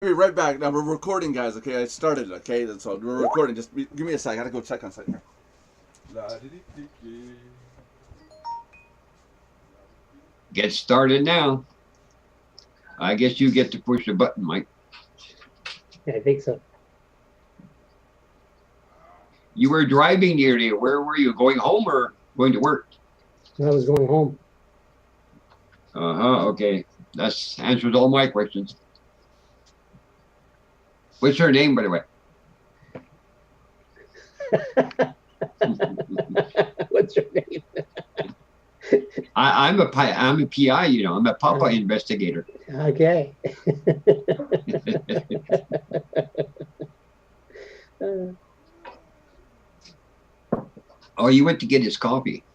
Be right back. Now we're recording, guys. Okay, I started. Okay, so we're recording. Just give me a sec. I gotta go check on something here. Get started now. I guess you get to push the button, Mike. Yeah, I think so. You were driving nearly. Where were you? Going home or going to work? I was going home. Okay. That answers all my questions. What's her name, by the way? What's your name? I'm a PI. You know, I'm a Papa investigator. Okay. Oh, you went to get his coffee.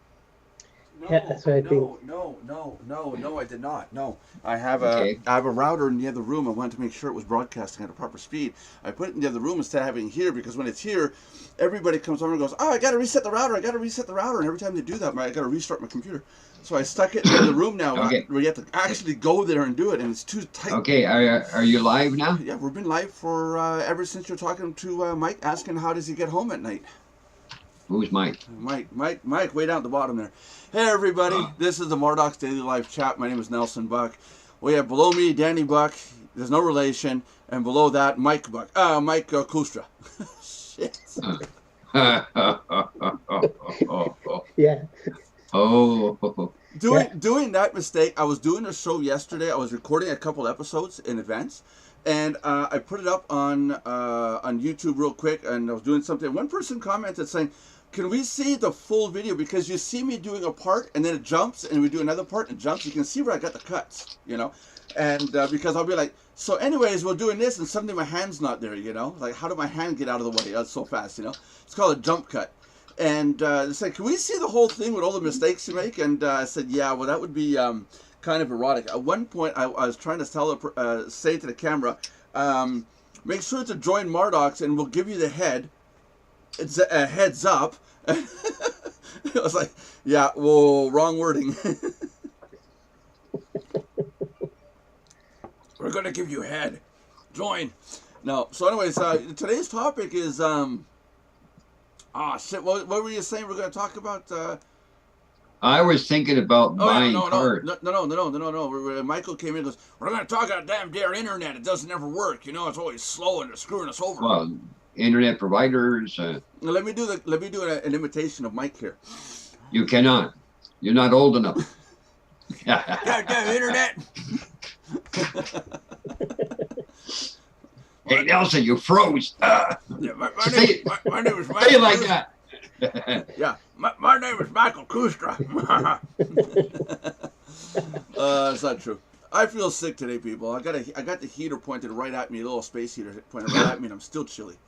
No, Yeah, that's what I think. No, I did not. No, I have Okay. a router in the other room. I wanted to make sure it was broadcasting at a proper speed. I put it in the other room instead of having it here because when it's here, everybody comes over and goes, "Oh, I got to reset the router. I got to reset the router." And every time they do that, I got to restart my computer. So I stuck it in the other room now, Okay. where you have to actually go there and do it, and it's too tight. Okay. Are you live now? Yeah, we've been live for ever since you're talking to Mike, asking how does he get home at night. Who's Mike? Mike, way down at the bottom there. Hey, everybody. This is the Marduk's Daily Life Chat. My name is Nelson Buck. We have below me Danny Buck. There's no relation. And below that, Mike Buck. Mike Kustra. Shit. Yeah. Oh. Doing that mistake, I was doing a show yesterday. I was recording a couple episodes in advance. And I put it up on YouTube real quick, and I was doing something. One person commented saying, "Can we see the full video? Because you see me doing a part, and then it jumps, and we do another part, and it jumps. You can see where I got the cuts, you know." And because I'll be like, "So, anyways, we're doing this, and suddenly my hand's not there, you know. Like, how did my hand get out of the way? That's so fast, you know. It's called a jump cut." And they said, "Can we see the whole thing with all the mistakes you make?" And I said, "Yeah, well, that would be." Kind of erotic. At one point, I was trying to say to the camera, make sure to join Mardox and we'll give you the head. It's a heads up. I was like, yeah, well, wrong wording. We're going to give you head. Join. No. So anyways, today's topic is, shit, what were you saying we're going to talk about? I was thinking about buying cars. No. Michael came in and goes, "We're going to talk about damn internet. It doesn't ever work. You know, it's always slow and it's screwing us over." Well, internet providers. Let me do an imitation of Mike here. You cannot. You're not old enough. Damn internet. Hey, Nelson, you froze. Yeah, my name is Michael. Say it like that. Yeah, my name is Michael Kustra. It's not true. I feel sick today, people. I got the heater pointed right at me, a little space heater pointed right at me, and I'm still chilly.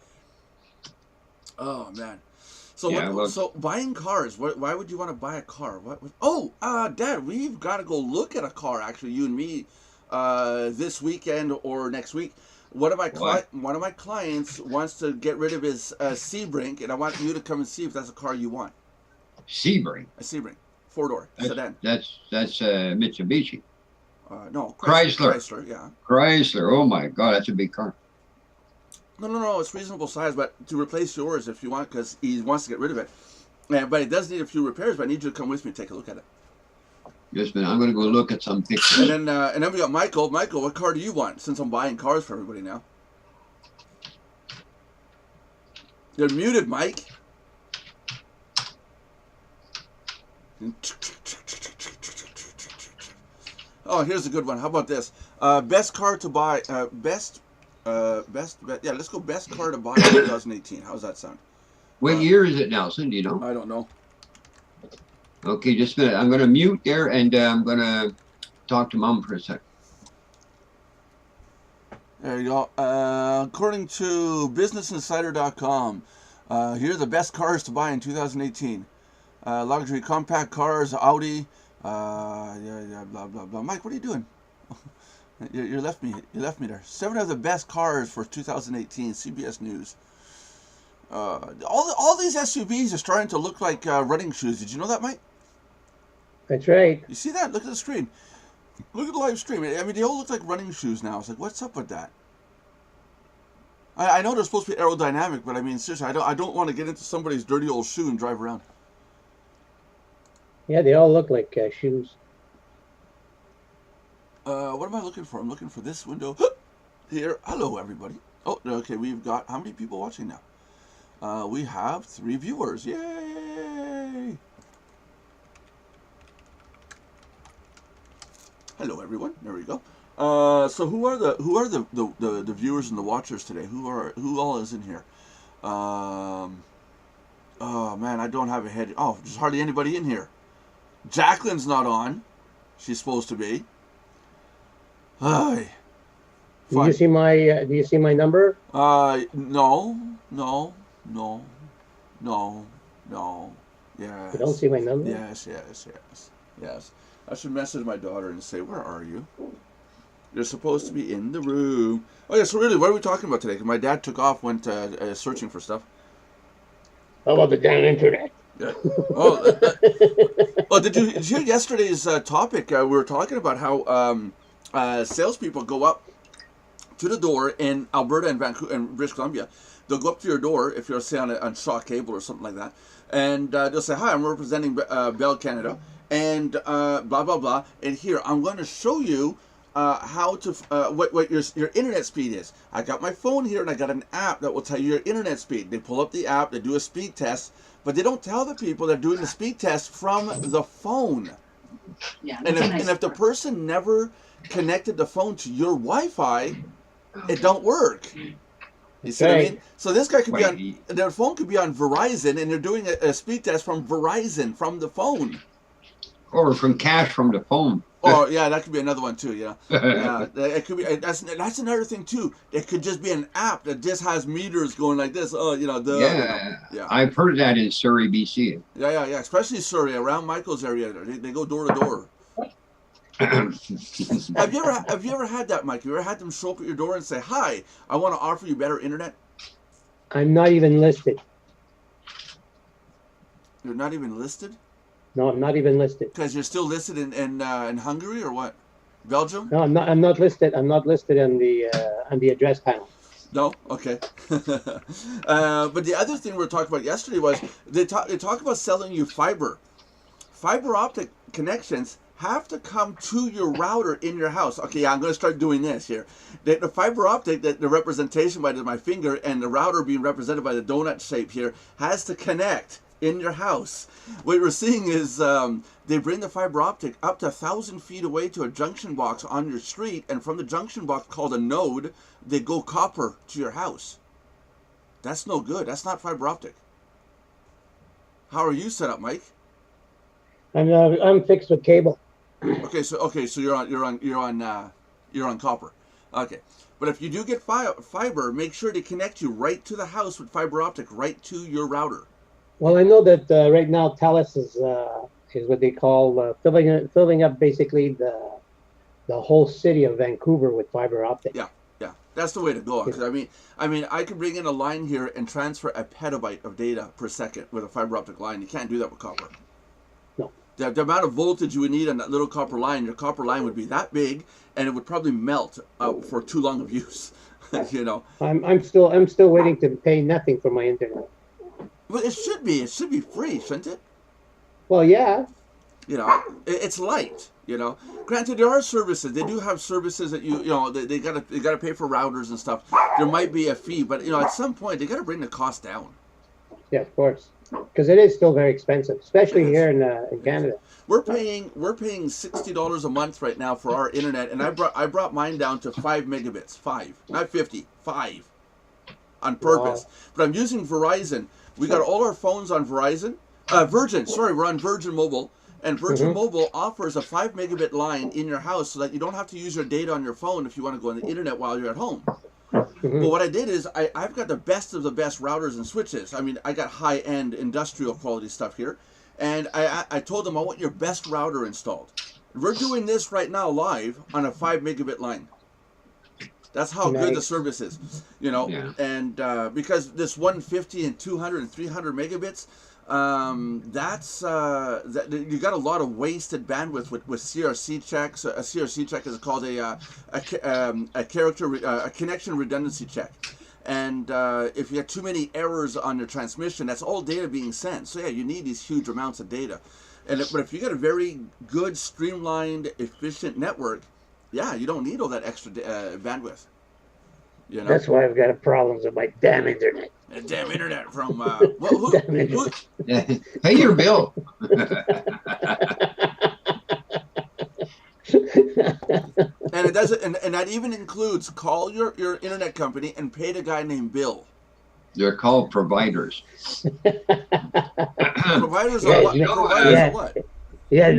Oh man. So so buying cars. Why would you want to buy a car? Dad, we've got to go look at a car. Actually, you and me, this weekend or next week. One of my clients wants to get rid of his Sebring, and I want you to come and see if that's a car you want. Sebring. A Sebring, 4-door sedan. That's Mitsubishi. No, Chrysler. Chrysler, yeah. Chrysler. Oh my God, that's a big car. No. It's reasonable size, but to replace yours if you want, because he wants to get rid of it. But it does need a few repairs. But I need you to come with me and take a look at it. Yes, man. I'm going to go look at some pictures. And then we got Michael. Michael, what car do you want? Since I'm buying cars for everybody now. You're muted, Mike. Oh, here's a good one. How about this? Best car to buy. Yeah, let's go best car to buy in 2018. How's that sound? What year is it, Nelson? Do you know? I don't know. Okay, just a minute. I'm going to mute there, and I'm going to talk to Mom for a sec. There you go. According to BusinessInsider.com, here are the best cars to buy in 2018. Luxury compact cars, Audi. Blah blah blah. Mike, what are you doing? You left me. You left me there. 7 of the best cars for 2018. CBS News. All these SUVs are starting to look like running shoes. Did you know that, Mike? That's right. You see that? Look at the screen. Look at the live stream. I mean, they all look like running shoes now. It's like, what's up with that? I know they're supposed to be aerodynamic, but I mean, seriously, I don't want to get into somebody's dirty old shoe and drive around. Yeah, they all look like shoes. What am I looking for? I'm looking for this window here. Hello, everybody. Oh, okay, we've got, how many people watching now? We have 3 viewers. Yay! Hello, everyone. There we go. So who are the viewers and the watchers today? Who all is in here? Oh man, I don't have a head. Oh, there's hardly anybody in here. Jacqueline's not on. She's supposed to be. Hi. Do you see my number? No. Yes. You don't see my number? Yes. I should message my daughter and say, where are you? You're supposed to be in the room. Oh yeah, so really, what are we talking about today? Because my dad took off, went searching for stuff. How about the damn internet? Yeah. Oh, did you hear yesterday's topic? We were talking about how salespeople go up to the door in Alberta and Vancouver and British Columbia. They'll go up to your door if you're, say, on Shaw Cable or something like that, and they'll say, "Hi, I'm representing Bell Canada, and blah blah blah. And here, I'm going to show you how to what your internet speed is. I got my phone here, and I got an app that will tell you your internet speed. They pull up the app, they do a speed test, but they don't tell the people they're doing the speed test from the phone. Yeah, And if the person never connected the phone to your Wi-Fi, it don't work. You see what I mean? So this guy could be on, their phone could be on Verizon, and they're doing a speed test from Verizon, from the phone. Or from cash from the phone. Oh yeah, that could be another one too. Yeah, it could be. That's another thing too. It could just be an app that just has meters going like this. Oh, Yeah. I've heard that in Surrey, BC. Yeah. Especially Surrey, around Michael's area. They go door to door. Have you ever had that, Mike? You ever had them show up at your door and say, "Hi, I want to offer you better internet"? I'm not even listed. You're not even listed? No, I'm not even listed. Because you're still listed in Hungary or what? Belgium? No, I'm not listed. I'm not listed on the address panel. No? Okay. But the other thing we were talking about yesterday was they talk about selling you fiber. Fiber optic connections have to come to your router in your house. Okay, yeah, I'm going to start doing this here. The fiber optic, the representation by my finger and the router being represented by the donut shape here, has to connect in your house. What we're seeing is they bring the fiber optic up to 1,000 feet away to a junction box on your street, and from the junction box called a node, they go copper to your house. That's no good. That's not fiber optic. How are you set up, Mike? I'm fixed with cable. Okay, so you're on copper. Okay, but if you do get fiber, make sure to connect you right to the house with fiber optic, right to your router. Well, I know that right now Telus is what they call filling up basically the whole city of Vancouver with fiber optic. Yeah, that's the way to go. Because I mean, I could bring in a line here and transfer a petabyte of data per second with a fiber optic line. You can't do that with copper. No. The amount of voltage you would need on that little copper line, your copper line would be that big, and it would probably melt for too long of use. You know. I'm still waiting to pay nothing for my internet. But it should be free, shouldn't it? Well, yeah. You know, it's light. You know, granted, there are services. They do have services that they gotta pay for routers and stuff. There might be a fee, but at some point they gotta bring the cost down. Yeah, of course, because it is still very expensive, especially here in Canada. We're paying $60 a month right now for our internet, and I brought mine down to 5 megabits, 5, not 50, 5, on purpose. Wow. But I'm using Verizon. We got all our phones on Verizon. Virgin, sorry, we're on Virgin Mobile. And Virgin Mobile offers a 5 megabit line in your house so that you don't have to use your data on your phone if you want to go on the internet while you're at home. But what I did is I've got the best of the best routers and switches. I mean, I got high-end industrial quality stuff here. And I told them I want your best router installed. We're doing this right now live on a 5 megabit line. That's how good the service is, Yeah. And because this 150 and 200 and 300 megabits, you got a lot of wasted bandwidth with CRC checks. A CRC check is called a connection redundancy check, And if you have too many errors on your transmission, that's all data being sent. So yeah, you need these huge amounts of data. But if you got a very good, streamlined, efficient network, yeah, you don't need all that extra bandwidth. You know? That's why I've got problems with my damn internet. Damn internet from who? Pay your bill. And it doesn't, and that even includes call your internet company and pay the guy named Bill. They're called providers. Providers Yeah, are what? you know, Providers yeah. are what? Yeah,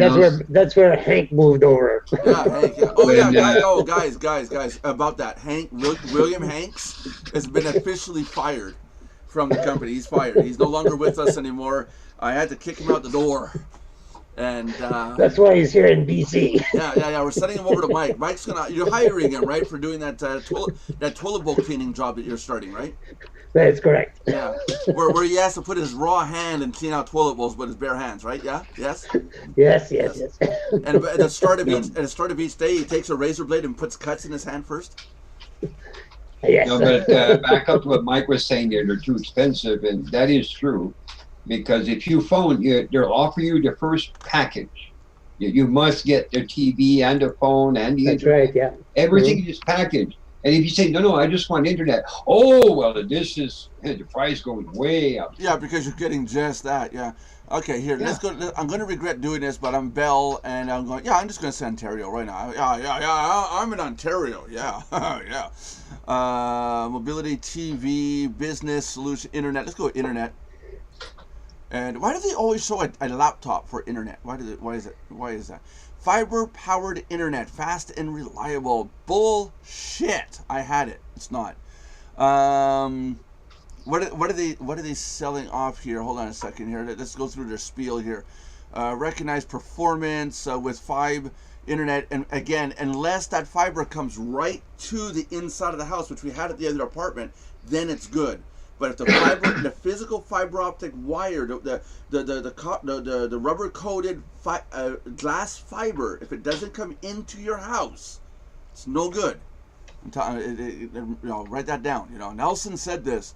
that's where Hank moved over. Yeah, Hank. Yeah. Oh yeah, When, guys. About that, William Hanks has been officially fired from the company. He's fired. He's no longer with us anymore. I had to kick him out the door. And That's why he's here in BC. yeah. We're sending him over to Mike. You're hiring him, right, for doing that toilet bowl cleaning job that you're starting, right? That's correct. Yeah. Where he has to put his raw hand and clean out toilet bowls with his bare hands, right? Yeah. Yes. Yes. And at the start of each day, he takes a razor blade and puts cuts in his hand first. Yes. No, but back up to what Mike was saying there, they're too expensive, and that is true. Because if you phone, they'll offer you the first package. You must get the TV and the phone and the That's internet. right. Yeah. Everything is packaged. And if you say, no, I just want internet. Oh, well, this is, the price going way up. Yeah, because you're getting just that. Yeah. Okay, here, let's go. I'm going to regret doing this, but I'm Bell, and I'm going, I'm just going to say Ontario right now. Yeah, I'm in Ontario. Yeah, yeah. Mobility, TV, business, solution, internet. Let's go with internet. And why do they always show a laptop for internet? Why is that? Fiber powered internet, fast and reliable. Bullshit. I had it. It's not. What are they selling off here? Hold on a second here. Let's go through their spiel here. Recognized performance with fiber internet, and again, unless that fiber comes right to the inside of the house, which we had at the other apartment, then it's good. But if the physical fiber optic wire, the rubber coated glass fiber, if it doesn't come into your house, it's no good. Write that down. Nelson said this.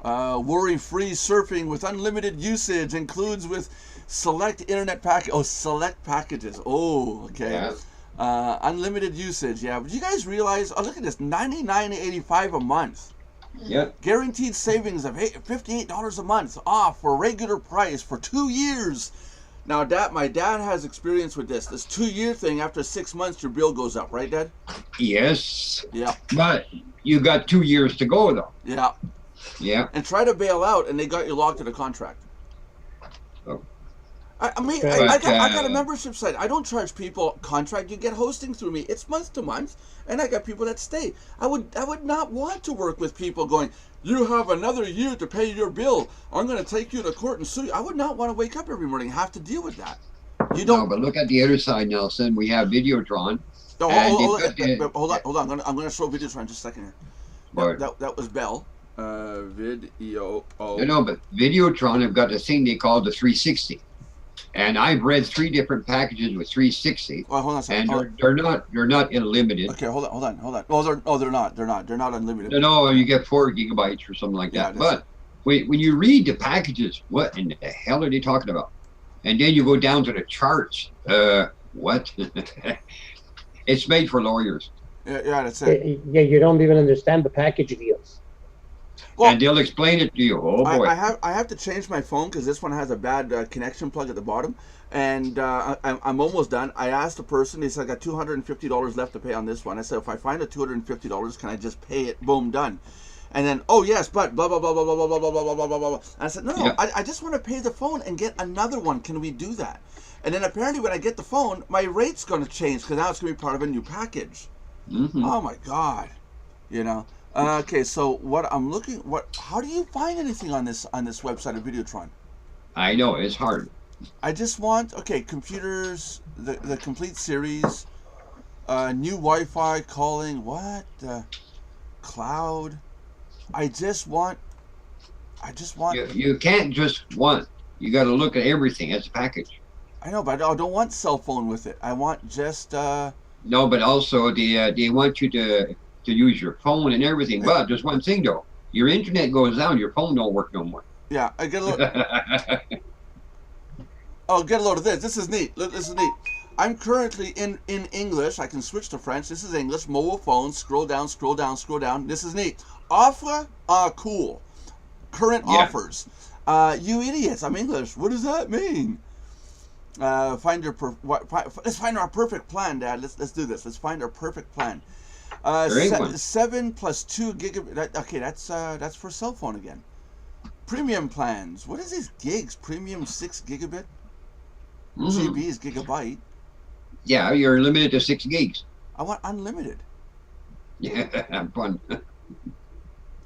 Worry-free surfing with unlimited usage includes with select internet package. Oh, select packages. Oh, okay. Yeah. Unlimited usage. Yeah. But you guys realize? Oh, look at this. $99.85 a month. Yeah. Guaranteed savings of $58 a month off for regular price for 2 years. Now, my dad has experience with this. This 2-year thing, after 6 months, your bill goes up, right, Dad? Yes. Yeah. But you got 2 years to go, though. Yeah. Yeah. And try to bail out, and they got you locked in a contract. Oh. I got a membership site. I don't charge people contract. You get hosting through me. It's month to month, and I got people that stay. I would not want to work with people going, you have another year to pay your bill. I'm going to take you to court and sue you. I would not want to wake up every morning and have to deal with that. You don't. No, but look at the other side, Nelson. We have Videotron. No, hold on. I'm going to show Videotron in just a second here. That was Bell. Video. No, but Videotron have got a thing they call the 360. And I've read 3 different packages with 360. Well, hold on a second. And they're not unlimited. Okay, hold on. Oh, they're not. They're not unlimited. No, you get 4 gigabytes or something like that. But when you read the packages, what in the hell are they talking about? And then you go down to the charts. What? It's made for lawyers. Yeah, that's it. Yeah, you don't even understand the package deals. Well, and they'll explain it to you. Oh boy! I have to change my phone because this one has a bad connection plug at the bottom, and I'm almost done. I asked the person. He said I got $250 left to pay on this one. I said if I find the $250, can I just pay it? Boom, done. And then yes, but blah blah blah blah blah blah blah blah blah blah blah blah. And I said no, yeah. I just want to pay the phone and get another one. Can we do that? And then apparently when I get the phone, my rate's going to change because now it's going to be part of a new package. Mm-hmm. Oh my God, Okay, so how do you find anything on this website of Videotron? I know, it's hard. I just want, computers, the complete series, new Wi-Fi calling, cloud. I just want. You can't just want. You got to look at everything as a package. I know, but I don't want cell phone with it. I want just. No, but also they want you to to use your phone and everything. But there's one thing though: your internet goes down, your phone don't work no more. Yeah, I get a little. Oh, get a load of this. This is neat. This is neat. I'm currently in English. I can switch to French. This is English. Mobile phone. Scroll down, scroll down, scroll down. This is neat. Offre cool. Current offers. You idiots. I'm English. What does that mean? Let's find our perfect plan, Dad. Let's do this. Let's find our perfect plan. 7 plus 2 gigabit. Okay, that's for cell phone again. Premium plans. What is this gigs? Premium 6 gigabit. GB is gigabyte. Yeah, you're limited to 6 gigs. I want unlimited. Yeah, fun.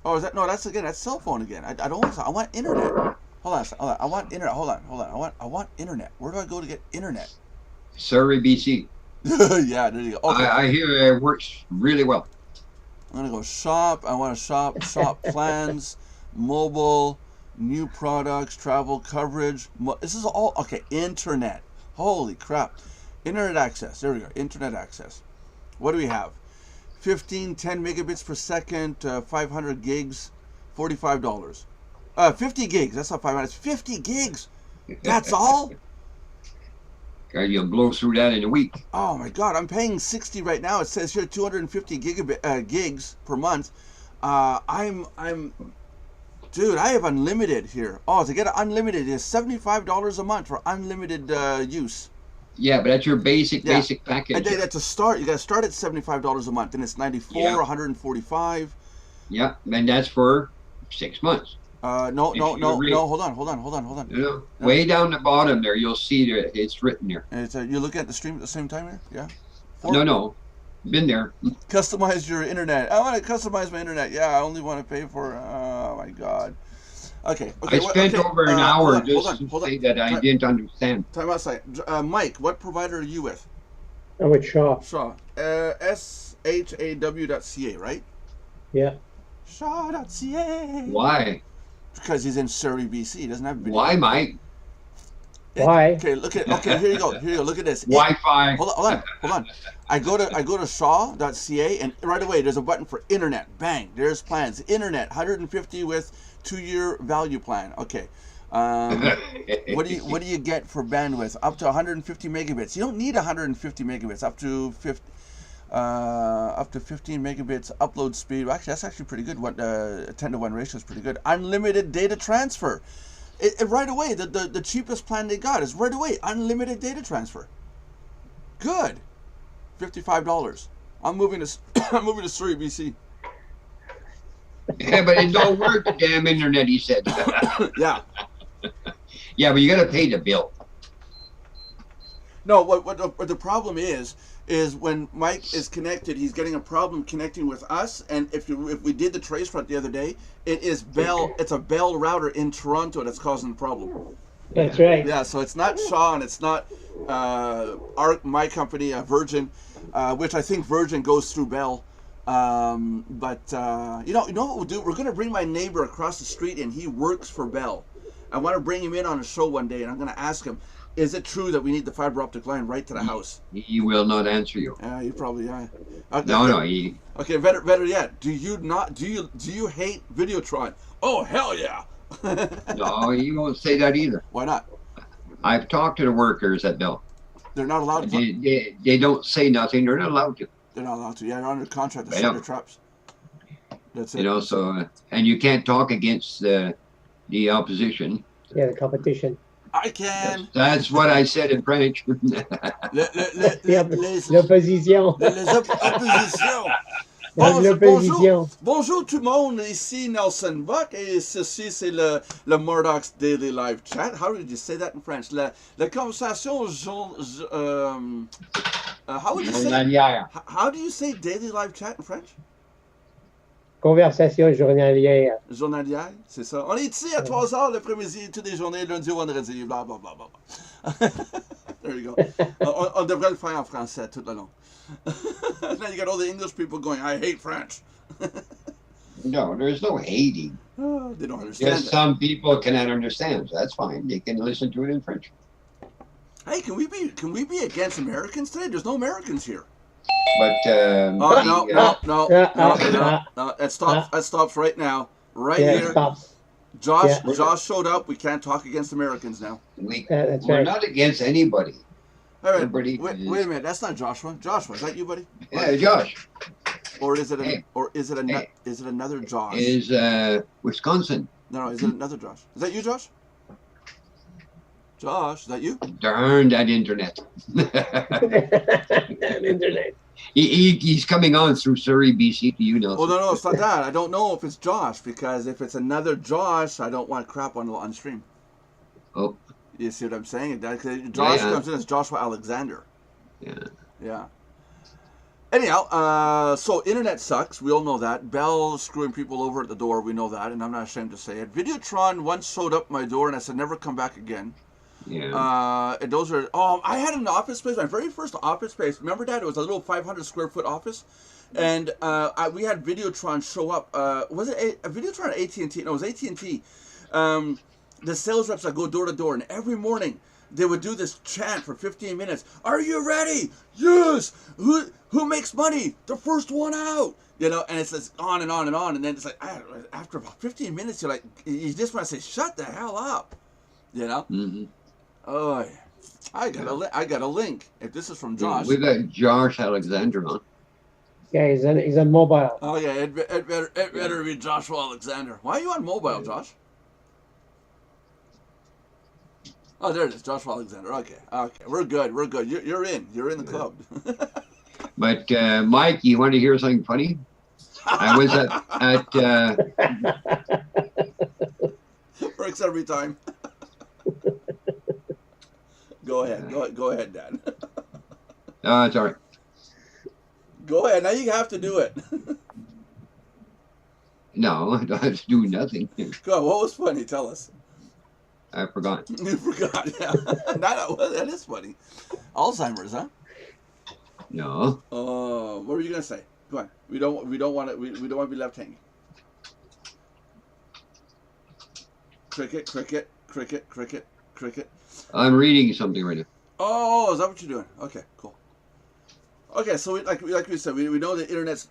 Oh, is that no? That's cell phone again. I don't want. I want internet. Hold on. I want internet. Hold on. I want internet. Where do I go to get internet? Surrey, BC. Yeah, there you go. Okay. I hear it works really well. I'm gonna go shop. I want to shop plans, mobile, new products, travel coverage. This is all okay. Internet. Holy crap. Internet access. There we go. Internet access. What do we have? 10 megabits per second, 500 gigs, $45. 50 gigs. That's not 500. It's 50 gigs. That's all. Okay, you'll blow through that in a week. Oh my God, I'm paying 60 right now. It says here 250 gigs per month. Dude, I have unlimited here. Oh, to get unlimited is $75 a month for unlimited use. Yeah, but that's your basic package. And then to start, you got to start at $75 a month. Then it's 94, 145. Yeah, and that's for 6 months. No. Hold on. Yeah. Way down the bottom there, you'll see that it's written there. And it's, you look at the stream at the same time here? Yeah? No. Been there. Customize your internet. I want to customize my internet. Yeah, I only want to pay for, oh my God. Okay. I spent over an hour just to say that I didn't understand. Time out a second. Mike, what provider are you with? I'm with Shaw. Shaw. SHAW.ca, right? Yeah. Shaw.ca. Why? Because he's in Surrey, BC. He doesn't have video. Why, Mike? Why? Okay, here you go. Look at this. Wi-Fi. Hold on. I go to shaw.ca and right away there's a button for internet. Bang, there's plans. Internet, 150 with 2-year value plan. Okay. What do you get for bandwidth? Up to 150 megabits. You don't need 150 megabits. Up to 15 megabits upload speed. Actually, that's actually pretty good. 10-to-1 ratio is pretty good. Unlimited data transfer. Right away, the cheapest plan they got is right away unlimited data transfer. Good. $55. I'm moving to Surrey, BC. Yeah, but it don't work, the damn internet, he said. Yeah. Yeah, but you got to pay the bill. No, what the problem is when Mike is connected, he's getting a problem connecting with us. And if we did the trace route the other day, it's a Bell router in Toronto that's causing the problem. That's right. Yeah, so it's not Shaw and it's not my company, Virgin, which I think Virgin goes through Bell. But you know what we'll do? We're going to bring my neighbor across the street in. He works for Bell. I want to bring him in on a show one day, and I'm going to ask him, is it true that we need the fiber optic line right to the house? He will not answer you. Yeah, you probably No. Okay, better yet. Do you hate Videotron? Oh, hell yeah. No, he won't say that either. Why not? I've talked to the workers at Bell. They're not allowed to. They don't say nothing. They're not allowed to. They're not allowed to. Yeah, they're under contract to set their traps. That's it. You know, so and you can't talk against the opposition. Yeah, the competition. I can. That's what I said in French. L'opposition. L'opposition. Bonjour tout le monde, ici Nelson Buck et ceci c'est le Murdoch's Daily Live Chat. How did you say that in French? La conversation how would you say? How do you say Daily Live Chat in French? Conversation journalière. Journalière, c'est ça. On est ici à 3h l'après-midi, toutes les journées, lundi au vendredi, bla bla bla bla. There you go. On devrait le faire en français tout le long. Now you got all the English people going, I hate French. No, there's no hating. They don't understand. Yes, some people cannot understand. So that's fine. They can listen to it in French. Hey, can we be against Americans today? There's no Americans here. But Oh, no. That stops right now. Right Yeah, here. it stops. Josh Yeah. Josh showed up. We can't talk against Americans now. That's we're right. not against anybody. All right. Everybody Wait is- a minute. That's not Joshua. Joshua, is that you, buddy? Yeah, Josh Or is it Hey. is it another Josh? is Wisconsin. No, is it another Josh? Is that you, Josh? Josh, is that you? Darn that internet. Internet. He's coming on through Surrey, BC to you, Nelson. Oh no, it's not that. I don't know if it's Josh because if it's another Josh, I don't want crap on stream. Oh. You see what I'm saying? Josh Yeah. comes in as Joshua Alexander. Yeah. Yeah. Anyhow, so internet sucks. We all know that. Bell screwing people over at the door. We know that, and I'm not ashamed to say it. Videotron once showed up my door, and I said never come back again. Yeah. And those are. Oh, I had an office space. My very first office space. Remember that? It was a little 500 square foot office, and we had Videotron show up. Was it a Videotron at AT&T? No, it was AT&T. The sales reps that go door to door, and every morning they would do this chant for 15 minutes. Are you ready? Yes. Who makes money? The first one out. You know, and it's just on and on and on, and then it's like after about 15 minutes, you're like, you just want to say, shut the hell up. You know. Mm-hmm. Oh, I got a link. If this is from Josh. We got Josh Alexander on. Yeah, he's on mobile. Oh yeah, it better be Joshua Alexander. Why are you on mobile, Josh? Oh, there it is, Joshua Alexander. Okay, we're good. You're in the club. But Mike, you want to hear something funny? I was Works every time. Go ahead, Dad. it's all right. Go ahead. Now you have to do it. No, I don't have to do nothing. Go on, what was funny? Tell us. I forgot. You forgot, yeah. That is funny. Alzheimer's, huh? No. What were you gonna say? Go on. We don't want to. We don't want to be left hanging. Cricket. I'm reading something right now. Oh, is that what you're doing? Okay, cool. Okay, so like we said, we know the internet's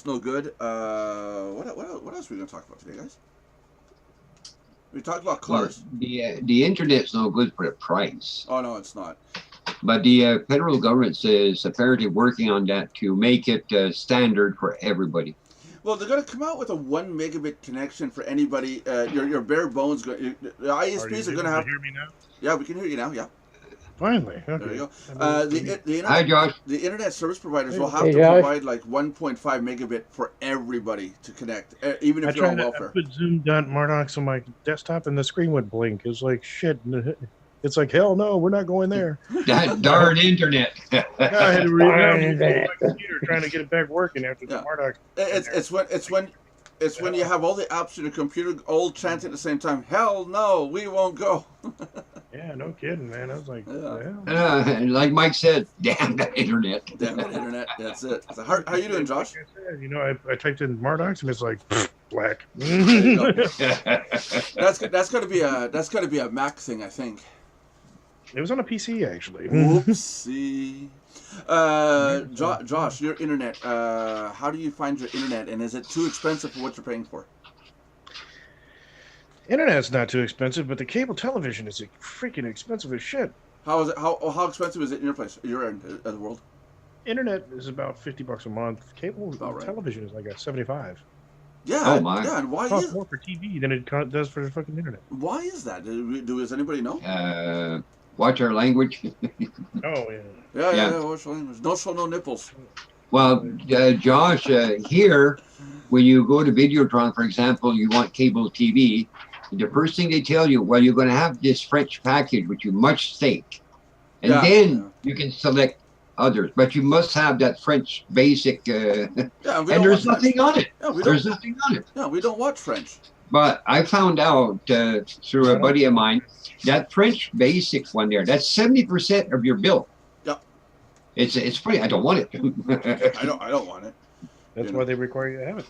no good. What else are we gonna talk about today, guys? We talked about cars. The internet's no good for the price. Oh no, it's not. But the federal government is apparently working on that to make it standard for everybody. Well, they're going to come out with a 1 megabit connection for anybody. Your bare bones. The ISPs are going to have. Can you hear me now? Yeah, we can hear you now. Yeah. Finally. Okay. There you go. The Hi, Josh. The internet service providers will have Hey, to Josh. provide like 1.5 megabit for everybody to connect, even I if you're on tried to welfare. put Zoom.Mardox on my desktop and the screen would blink. It was like, shit. It's like, hell no, we're not going there. That darn internet. I had to read my computer trying to get it back working after the Yeah. Mardox. It's when you have all the apps on your computer all chanting at the same time. Hell no, we won't go. Yeah, no kidding, man. I was like, Yeah. well, And like Mike said, damn that internet. Damn it, internet. That's it. So how you doing, Josh? like I said, I typed in Mardox and it's like, black. There you go. That's gonna be a Mac thing, I think. It was on a PC, actually. Whoopsie. Josh, your internet. How do you find your internet, and is it too expensive for what you're paying for? Internet's not too expensive, but the cable television is freaking expensive as shit. How is it? How expensive is it in your place? Your end of the world? Internet is about $50 a month. Cable About right. television is like at 75. Yeah. Oh, my. Yeah, and why It costs is more for TV than it does for the fucking internet. that? Does anybody know? Watch our language. Oh yeah. Yeah. What's your language? No show, no nipples. Well, Josh, here, when you go to Videotron, for example, you want cable TV, the first thing they tell you, well, you're going to have this French package, which you must take. And Yeah, then you can select others. But you must have that French basic, Yeah, and there's nothing on it. Yeah, There's nothing on it. Yeah, we don't watch French. But I found out through a buddy of mine, that French basic one there, that's 70% of your bill. Yep. It's funny. I don't want it. I don't want it. That's You why know. they require you to have it.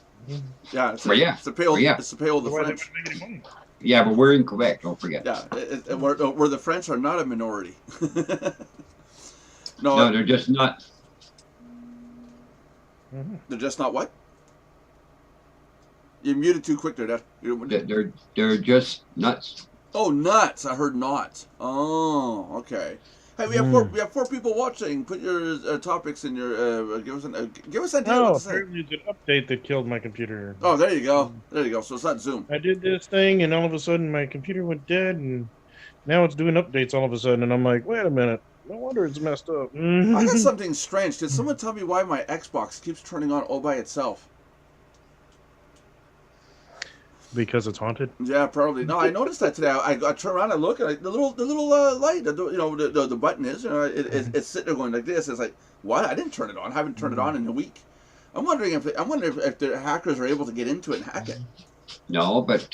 Yeah, it's Well, yeah. It's to pay all, Yeah. it's to pay all the Otherwise, they French. wouldn't make any money. Yeah, but we're in Quebec. Don't forget. Yeah, where the French are not a minority. No, they're just not. Mhm. They're just not what? You muted too quick there, Dad. They're just nuts. Oh, nuts! I heard not. Oh, okay. Hey, we have four people watching. Put your topics in your give us an idea Oh, what to say. apparently it's an update that killed my computer. Oh, there you go. There you go. So it's not Zoom. I did this thing, and all of a sudden my computer went dead, and now it's doing updates all of a sudden, and I'm like, wait a minute. No wonder it's messed up. I got something strange. Can someone tell me why my Xbox keeps turning on all by itself? Because it's haunted. Yeah, probably. No, I noticed that today. I turn around and look, and the little light, the button is, it's sitting there going like this. It's like, what? I didn't turn it on. I haven't turned it on in a week. I'm wondering if the hackers are able to get into it and hack it. No, but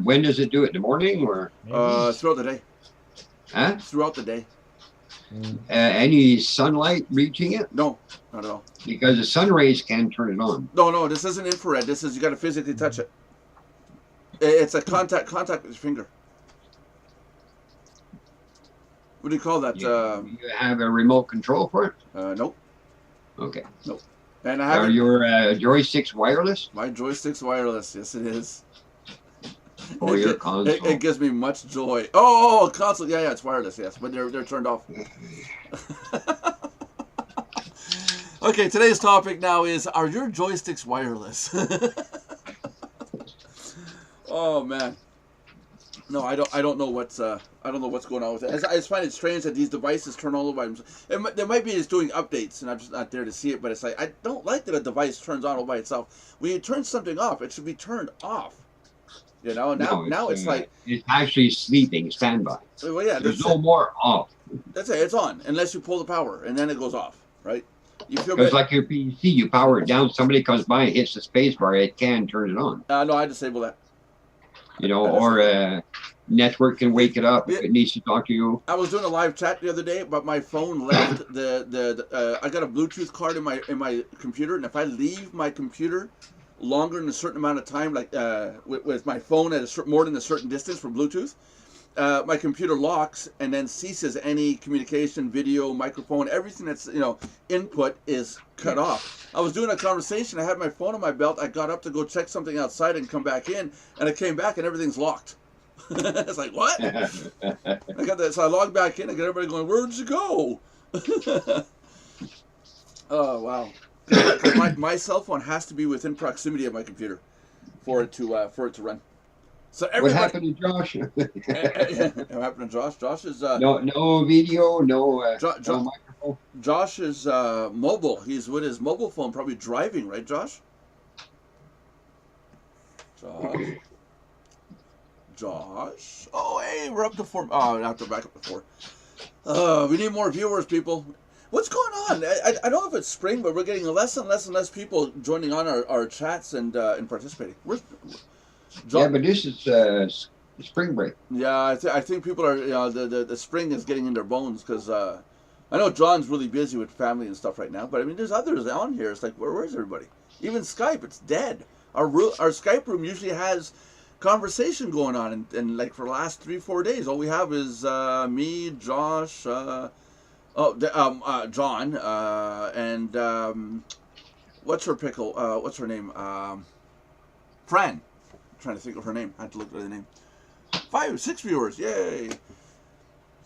when does it do it? In the morning or Throughout the day. huh? Throughout the day. Any sunlight reaching it? No, not at all. Because the sun rays can turn it on. No, this isn't infrared. This is you got to physically touch it. It's a contact with your finger. What do you call that? You have a remote control for it? Nope. Okay. And I Are haven't. your joysticks wireless? My joystick's wireless. Yes, it is. Or your console? It gives me much joy. Oh, console. Yeah, it's wireless. Yes, but they're turned off. Okay, today's topic now is: are your joysticks wireless? Oh man. No, I don't know what's going on with it. I just find it strange that these devices turn all over by themselves. They might be just doing updates, and I'm just not there to see it. But it's like I don't like that a device turns on all by itself. When you turn something off, it should be turned off. You know. Now it's like it's actually sleeping standby. well, yeah, There's no more off. that's it. It's on unless you pull the power, and then it goes off. Right? You feel Because bad. like your PC, you power it down. Somebody comes by and hits the space bar, it can turn it on. No, I disable that. You know, or network can wake it up if Yeah. it needs to talk to you. I was doing a live chat the other day, but my phone left I got a Bluetooth card in my computer, and if I leave my computer longer than a certain amount of time, like with my phone at more than a certain distance for Bluetooth, my computer locks and then ceases any communication, video, microphone, everything that's input is cut off. I was doing a conversation. I had my phone on my belt. I got up to go check something outside and come back in, and I came back and everything's locked. It's like, what? I got that, so I logged back in. I got everybody going, "Where'd you go?" Oh wow! 'Cause my cell phone has to be within proximity of my computer for it to run. So What everybody. happened to Josh? What happened to Josh? Josh is No video, no Jo- microphone. Josh is mobile. He's with his mobile phone, probably driving, right, Josh? Josh. Oh, hey, we're up to 4. Oh, now we're back up to 4. We need more viewers, people. What's going on? I don't know if it's spring, but we're getting less and less people joining on our chats and participating. Yeah, but this is spring break. Yeah, I think people are. The spring is getting in their bones because I know John's really busy with family and stuff right now. But I mean, there's others on here. It's like, where's everybody? Even Skype, it's dead. Our Skype room usually has conversation going on, and like for the last 3-4 days, all we have is me, Josh, John, and what's her pickle? What's her name? Fran. I'm trying to think of her name. I had to look at the name. 5, 6 viewers, yay!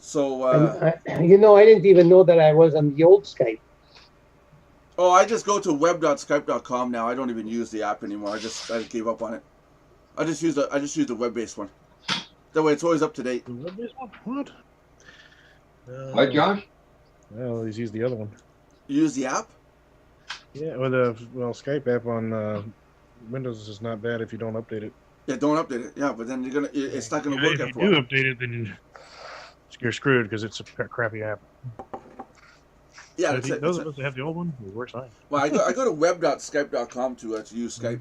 So, I didn't even know that I was on the old Skype. I just go to web.skype.com now. I don't even use the app anymore. I gave up on it. I just use the web-based one. That way, it's always up to date. What? What, Josh? Well, he's used the other one. You use the app? Yeah, well, Skype app on Windows is not bad if you don't update it. Yeah, don't update it. Yeah, but then it's not gonna work If after a you do while. update it, then you're screwed because it's a crappy app. Yeah, So that's it. those of us that have the old one, it works fine. Well, I go to web.skype.com to use Skype,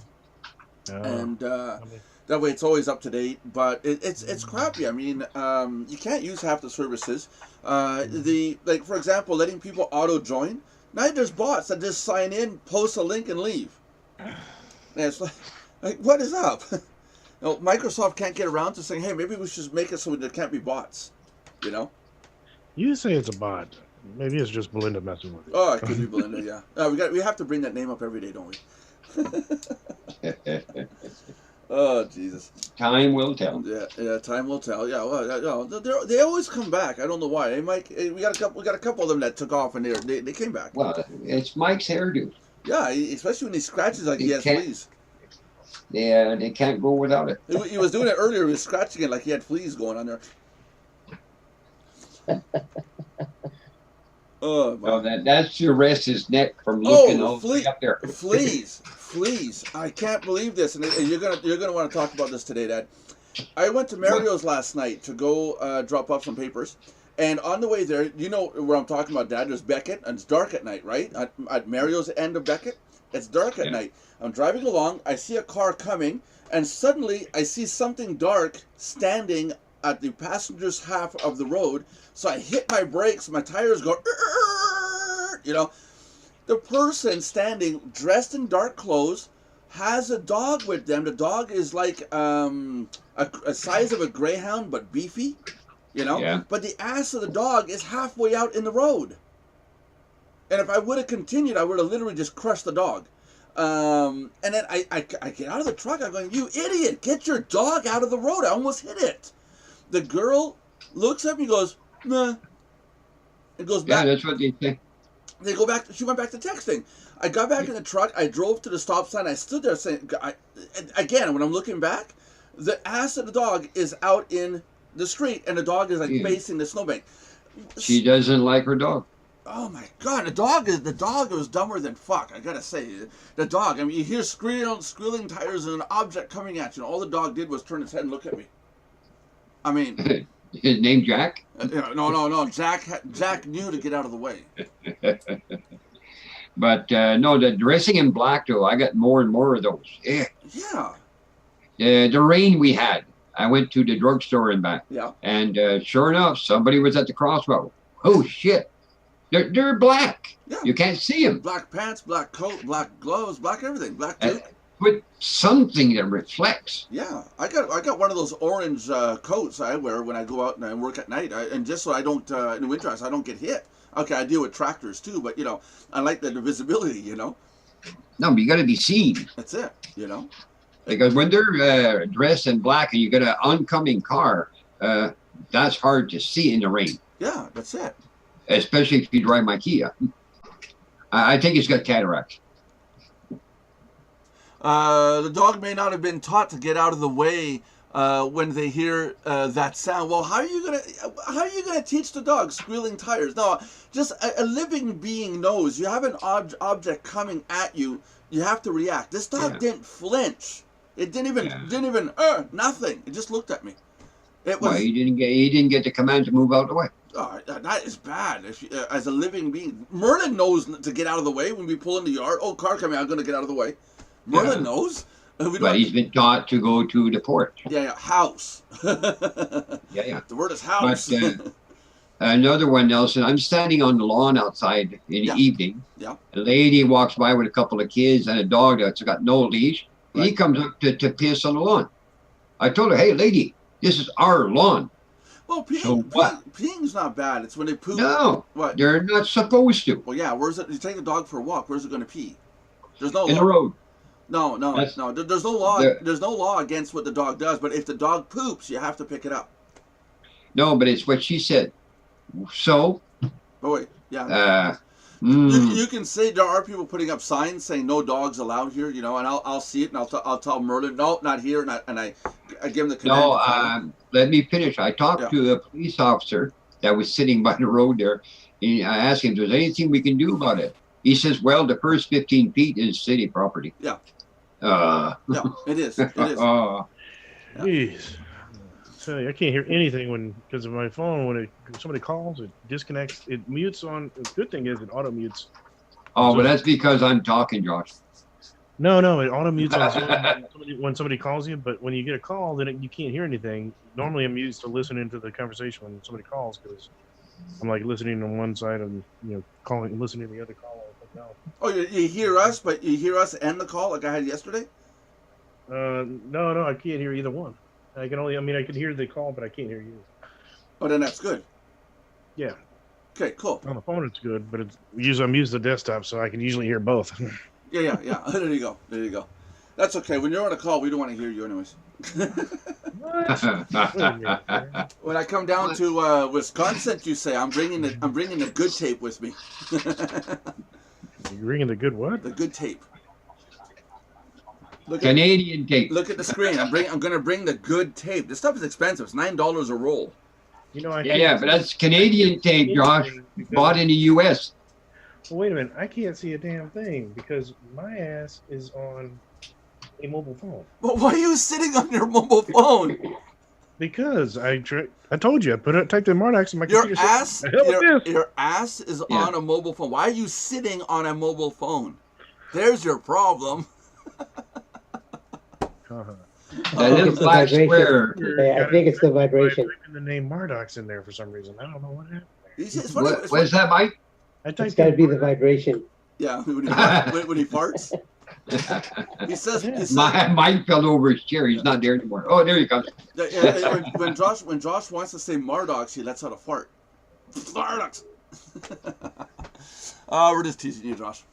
and that way it's always up to date. But it's crappy. I mean, you can't use half the services. For example, letting people auto join. Now there's bots that just sign in, post a link, and leave. And it's like what is up? Microsoft can't get around to saying, hey, maybe we should make it so there can't be bots. You say it's a bot. Maybe it's just Belinda messing with it. Oh, it could be Belinda. Yeah. We have to bring that name up every day, don't we? Oh Jesus. Time will tell. Yeah. Time will tell. Yeah. Well, they always come back. I don't know why. They might. We got a couple of them that took off and they came back. Well, it's Mike's hairdo. Yeah, especially when he scratches like he He has can't- fleas. Yeah, they can't go without it. He was doing it earlier. He was scratching it like he had fleas going on there. Oh, my. No, that's to rest his neck from looking all the way flea- up there. Fleas. I can't believe this, and you're gonna want to talk about this today, Dad. I went to Mario's last night to go drop off some papers, and on the way there, you know where I'm talking about, Dad. There's Beckett, and it's dark at night, right? At Mario's end of Beckett, it's dark at night. I'm driving along. I see a car coming, and suddenly I see something dark standing at the passenger's half of the road. So I hit my brakes. My tires go, you know. The person standing, dressed in dark clothes, has a dog with them. The dog is like a size of a greyhound, but beefy, you know. Yeah. But the ass of the dog is halfway out in the road. And if I would have continued, I would have literally just crushed the dog. And then I get out of the truck. I'm going, you idiot, get your dog out of the road. I almost hit it. The girl looks at me and goes, nah. It goes back. Yeah, that's what they say. They go back. She went back to texting. I got back in the truck. I drove to the stop sign. I stood there saying, again, when I'm looking back, the ass of the dog is out in the street, and the dog is like facing the snowbank. She doesn't like her dog. Oh my God, the dog was dumber than fuck. I gotta say, the dog. I mean, you hear squealing tires and an object coming at you, and all the dog did was turn its head and look at me. I mean, His name Jack? no. Jack knew to get out of the way. But no, the dressing in black though, I got more and more of those. Yeah. Yeah. The rain we had, I went to the drugstore and back. Yeah. And sure enough, somebody was at the crossroad. Oh shit. They're black. Yeah. You can't see them. Black pants, black coat, black gloves, black everything, black toque. With something that reflects. Yeah, I got one of those orange coats I wear when I go out and I work at night, and just so I don't in the winter, so I don't get hit. Okay, I deal with tractors too, but you know, I like the visibility. You know, No, but you got to be seen. that's it. You know, Because when they're dressed in black and you got an oncoming car, that's hard to see in the rain. yeah, that's it. Especially if you drive my Kia. I think it's got cataracts. The dog may not have been taught to get out of the way when they hear that sound. Well, how are you gonna teach the dog squealing tires? No, just a living being knows. You have an object coming at you. You have to react. This dog didn't flinch. It didn't even nothing. It just looked at me. It was. Well, he didn't get the command to move out of the way. Oh, that is bad. If as a living being, Merlin knows to get out of the way when we pull in the yard. Oh, car coming! I'm gonna get out of the way. Merlin knows. But he's been taught to go to the port. Yeah, house. Yeah. The word is house. But another one, Nelson, I'm standing on the lawn outside in the evening. Yeah. A lady walks by with a couple of kids and a dog that's got no leash. Right. He comes up to piss on the lawn. I told her, hey, lady, this is our lawn. Well, So what? peeing's not bad. It's when they poop. No, What? they're not supposed to. Well, yeah. Where's it? You take a dog for a walk. Where's it going to pee? There's no In law. the road. No. That's- There's no law. There- There's no law against what the dog does. But if the dog poops, you have to pick it up. No, but it's what she said. So, Oh wait, yeah. You can say there are people putting up signs saying no dogs allowed here. You know, and I'll see it and I'll tell Merlin no, not here, and I give him the command. no, to follow. let me finish. I talked Yeah. to a police officer that was sitting by the road there. And I asked him, is there anything we can do about it? He says, well, the first 15 feet is city property. Yeah. Uh, Yeah, it is. It is. Jeez. I tell you, I can't hear anything because of my phone. When somebody calls, it disconnects. It mutes on. The good thing is it auto mutes. oh, but that's because I'm talking, Josh. No, it auto mutes on Zoom when somebody calls you. But when you get a call, then you can't hear anything. Normally, I'm used to listening to the conversation when somebody calls because I'm like listening on one side and listening to the other call. Oh, you hear us, but you hear us and the call like I had yesterday? No, I can't hear either one. I can hear the call, but I can't hear you. Oh, then that's good. Yeah. Okay, cool. On the phone, it's good, but I'm using the desktop, so I can usually hear both. Yeah. There you go. There you go. That's okay. When you're on a call, we don't want to hear you anyways. What? Wait a minute, man. When I come down to Wisconsin, you say I'm bringing the good tape with me. You're ringing the good what? The good tape. Look Canadian tape. Look at the screen. I'm gonna bring the good tape. This stuff is expensive. It's $9 a roll. You know, I Yeah, but that's Canadian tape, Josh. Bought in the U.S. Well, wait a minute. I can't see a damn thing because my ass is on a mobile phone. But why are you sitting on your mobile phone? Because I told you, typed in Mardox in my Your computer. ass, The hell with this? your ass is Yeah. on a mobile phone. Why are you sitting on a mobile phone? There's your problem. Uh-huh. That little It's the black vibration. square. Yeah, I think it's the vibration. I typed in the name Mardox in there for some reason. I don't know what happened. It's funny, What is that, Mike? I It's typed got to in be the Mardox. vibration. Yeah, when he farts. He says Mike fell over his chair. He's not there anymore. Oh, there he comes. when Josh wants to say Mardox, he lets out a fart. Mardox. We're just teasing you, Josh.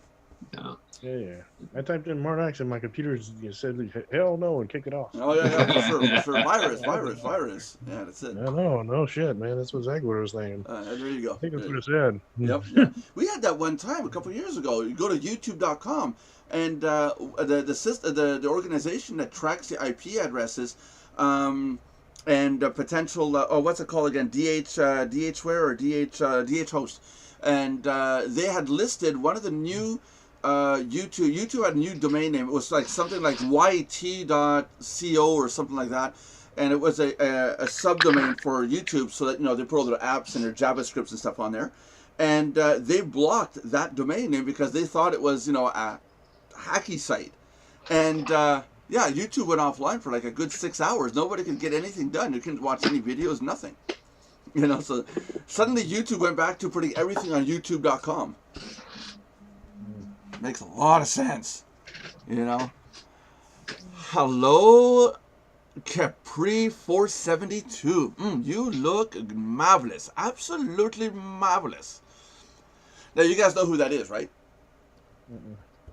No. Yeah. I typed in Mardox and my computer said hell no and kicked it off. Oh yeah, for sure. Virus. Yeah, that's it. No shit, man. That's exactly what I was thinking. There you go. I think that's what it said. Yep. We had that one time a couple years ago. You go to YouTube.com, and the organization that tracks the IP addresses, and potential what's it called again? DHware or DH host, and they had listed one of the new. YouTube had a new domain name. It was like something like yt.co or something like that, and it was a subdomain for YouTube, so that they put all their apps and their JavaScripts and stuff on there, and they blocked that domain name because they thought it was a hacky site, and YouTube went offline for like a good 6 hours. Nobody could get anything done. You couldn't watch any videos, nothing. So suddenly YouTube went back to putting everything on YouTube.com. Makes a lot of sense, Hello, Capri 472. You look marvelous, absolutely marvelous. Now you guys know who that is, right?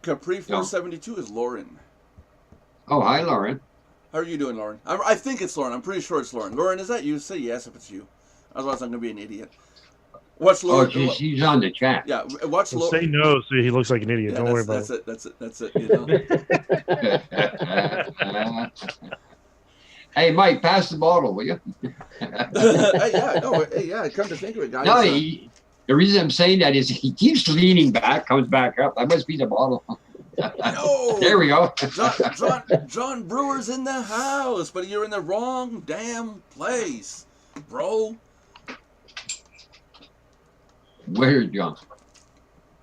Capri 472 is Lauren. Oh, hi, Lauren. How are you doing, Lauren? I think it's Lauren. I'm pretty sure it's Lauren. Lauren, is that you? Say yes if it's you. Otherwise, I'm gonna be an idiot. What's Lauren? Oh, she's on the chat. Yeah, what's Well, Lauren? say no, so he looks like an idiot. Yeah, Don't worry about it. That's it. Hey, Mike, pass the bottle, will you? Come to think of it, guys. No, the reason I'm saying that is he keeps leaning back, comes back up. That must be the bottle. No. There we go. John Brewer's in the house, but you're in the wrong damn place, bro. Where's John?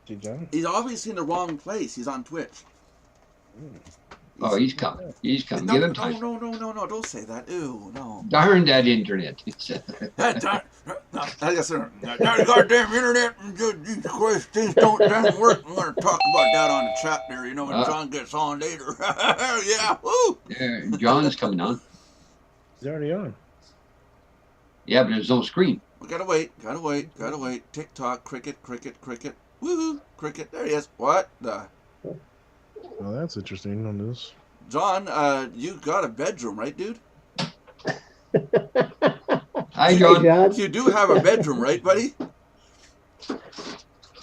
See, John? He's obviously in the wrong place. He's on Twitch. Oh, he's coming. He's coming. No, Give him time. No, don't say that. Ew, no. Darn that internet. That goddamn internet, these questions doesn't work. I'm going to talk about that on the chat there, when John gets on later. Yeah, woo! Yeah, John's coming on. He's already on. Yeah, but there's no screen. We gotta wait. TikTok, cricket. Woohoo, cricket. There he is. What the? Well, that's interesting on this. John, you got a bedroom, right, dude? Hi, Hey, John. John. You do have a bedroom, right, buddy?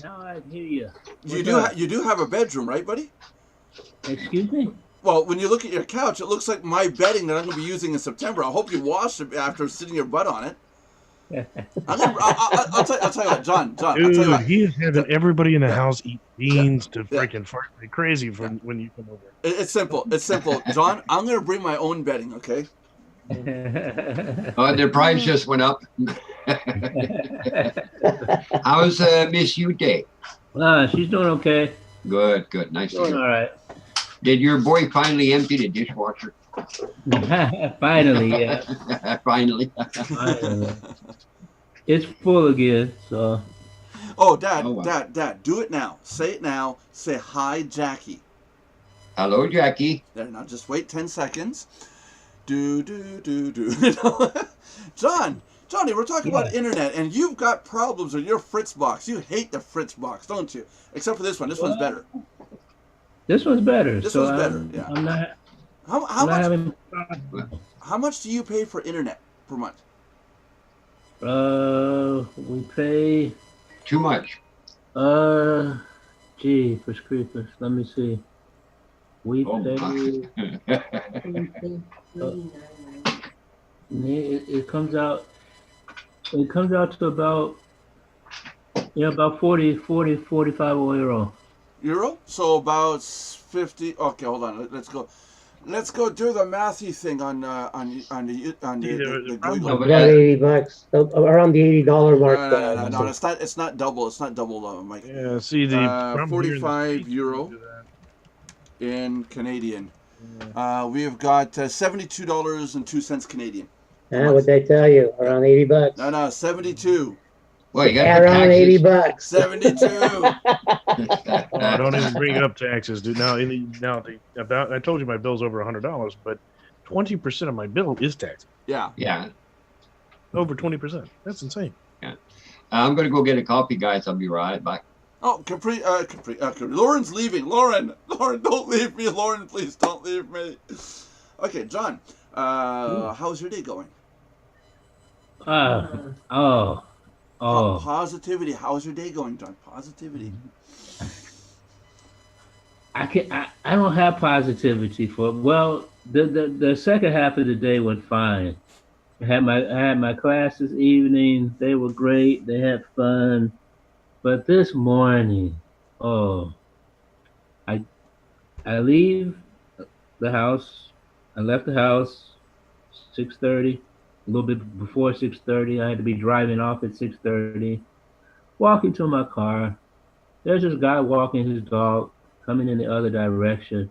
Now I hear you. You do have a bedroom, right, buddy? Excuse me? Well, when you look at your couch, it looks like my bedding that I'm going to be using in September. I hope you washed it after sitting your butt on it. I'll tell you what, John. I'll tell you Dude, what. he is having everybody in the house eat beans to freaking fart like crazy for when you come over. It's simple. John, I'm going to bring my own bedding, okay? Oh, the price just went up. How's Miss U Day? She's doing okay. Good. Nice to Doing hear. all right. Did your boy finally empty the dishwasher? Finally, yeah. Finally. Finally. It's full again, so. Oh, Dad, Oh, wow. Dad, do it now. Say it now. Say hi, Jackie. Hello, Jackie. There, now just wait 10 seconds. Do. John, Johnny, we're talking Yeah. about internet, and you've got problems with your Fritzbox. You hate the Fritzbox, don't you? Except for this one. This one's better. This one's better. This so one's better, yeah. I'm not. How I'm not much? having. How much do you pay for internet per month? We pay. Too much. Gee, for creepers. Let me see. We Oh, pay. It comes out. It comes out to about. Yeah, about 45 euro. Euro? So about 50. Okay, hold on. Let's go do the mathy thing on the Google. No, but About $80, around the $80 mark. No, it's not. It's not double. It's not double, Mike. Yeah, see the problem here in the 45 States, euro. we do that. In Canadian, we have got $72.02 Canadian. What'd I tell you? Around $80. No, 72. Well, you got Around $80. 72. Oh, don't even bring up taxes, dude. Now, I told you my bill's over $100, but 20% of my bill is tax. Yeah. Yeah. Over 20%. That's insane. I'm gonna go get a coffee, guys. I'll be right back. Oh, Capri. Lauren's leaving. Lauren, don't leave me. Lauren, please don't leave me. Okay, John. How's your day going? Positivity. How's your day going, John? Positivity. I don't have positivity for. Well, the second half of the day went fine. I had my classes evening. They were great. They had fun. But this morning, I leave the house. I left the house 6:30. A little bit before 6:30. I had to be driving off at 6:30. Walking to my car. There's this guy walking his dog, coming in the other direction.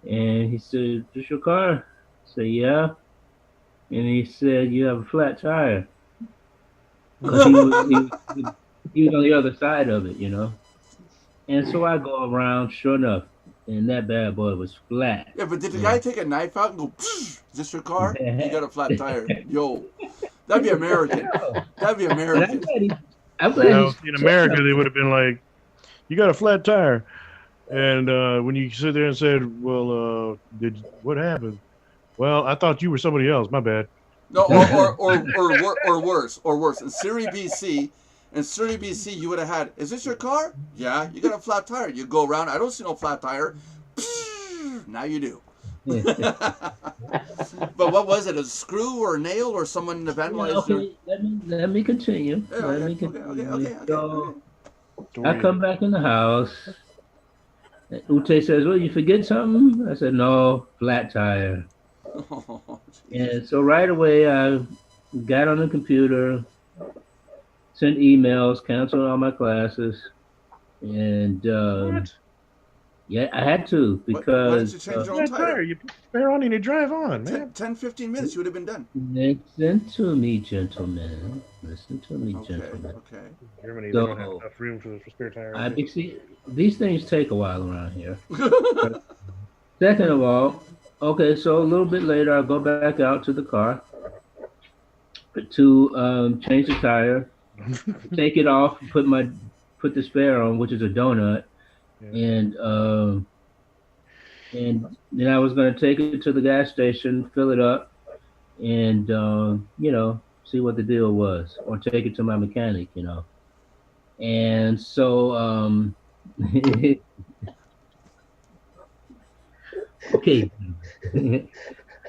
And he said, "Is this your car?" I said, "Yeah." And he said, "You have a flat tire." 'Cause he was on the other side of it, And so I go around, sure enough, and that bad boy was flat. Yeah, but did the guy take a knife out and go, "Psh, is this your car? You got a flat tire." Yo, that'd be American. That'd be American. I'm glad Now, he's- in America, they would have been like, "You got a flat tire," and when you sit there and said, "Well, what happened?" "Well, I thought you were somebody else. My bad." No, or worse. In Surrey, BC, you would have had, "Is this your car?" "Yeah." "You got a flat tire." You go around, "I don't see no flat tire." Psh, now you do. But what was it? A screw or a nail or someone vandalized your... Okay, let me continue. Yeah, Let me okay, continue. okay. So, I come back in the house. Ute says, "Well, you forget something?" I said, "No, flat tire." Oh, And so right away, I got on the computer, sent emails, canceled all my classes, and What? yeah, I had to why did because you change your own Flat tire. tire? You put the spare on and you drive on, man. 10, 15 minutes, you would have been done. listen to me, gentlemen. Listen to me, Okay, gentlemen. okay. Germany, they So- don't have enough room for spare tires. See, these things take a while around here. Second of all, okay, so a little bit later, I'll go back out to the car to change the tire, take it off, put the spare on, which is a donut, and then I was going to take it to the gas station, fill it up, and see what the deal was, or take it to my mechanic, And so okay. And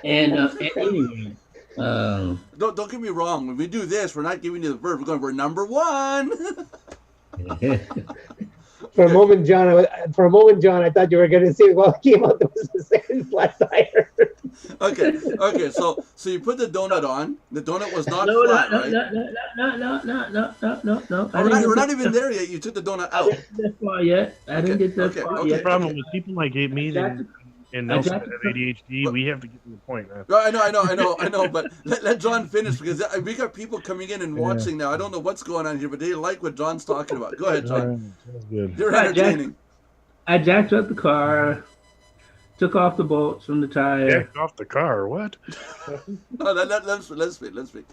anyway, Don't get me wrong. When we do this, we're not giving you the verb. We're number one. For a moment, John, I thought you were going to say, "Well, it came out that was the same flat tire." Okay. So you put the donut on. The donut was not no, flat, no, right? no. We're not even there yet. You took the donut out. I didn't get that far yet. I didn't get that far okay. The yet. problem with people like me and Nelson that have ADHD, we have to get to the point, man. I know. But let John finish because we got people coming in and watching now. I don't know what's going on here, but they like what John's talking about. Go ahead, John. Sounds good. You're entertaining. I jacked up the car, took off the bolts from the tire. Jacked off the car, what? No, let's speak.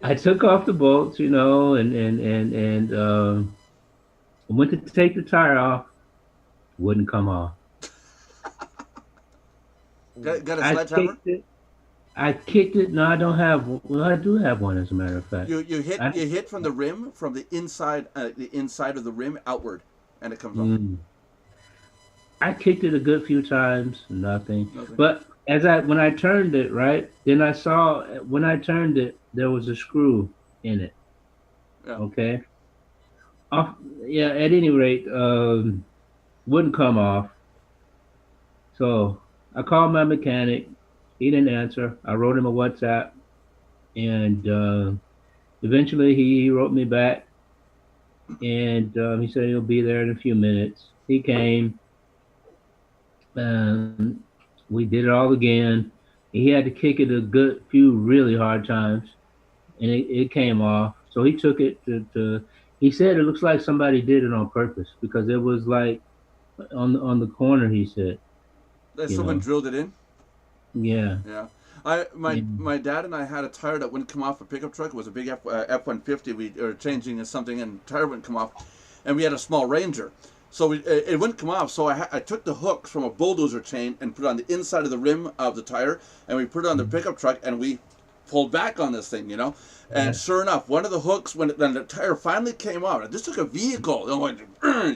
I took off the bolts, you know, and went to take the tire off. Wouldn't come off. Got a I sledgehammer? kicked it. I kicked it. No, I don't have. Well, I do have one, as a matter of fact. You I- hit from the rim, from the inside of the rim outward, and it comes off. Mm. I kicked it a good few times. Nothing. Nothing. But when I turned it right, then I saw when I turned it there was a screw in it. Yeah. Okay. Off. Yeah. At any rate, wouldn't come off. So I called my mechanic. He didn't answer. I wrote him a WhatsApp, and eventually he wrote me back, and he said he'll be there in a few minutes. He came. We did it all again. He had to kick it a good few really hard times, and it came off. So he took it to. He said it looks like somebody did it on purpose because it was like on the corner. He said, That You someone know. drilled it in. "Yeah, Yeah. Yeah. My dad and I had a tire that wouldn't come off a pickup truck. It was a big F-150. We were changing something, and the tire wouldn't come off. And we had a small Ranger, so it wouldn't come off. So I took the hooks from a bulldozer chain and put it on the inside of the rim of the tire, and we put it on the pickup truck, and we pulled back on this thing, you know. And Yeah. sure enough, one of the hooks, when the tire finally came off, this took a vehicle,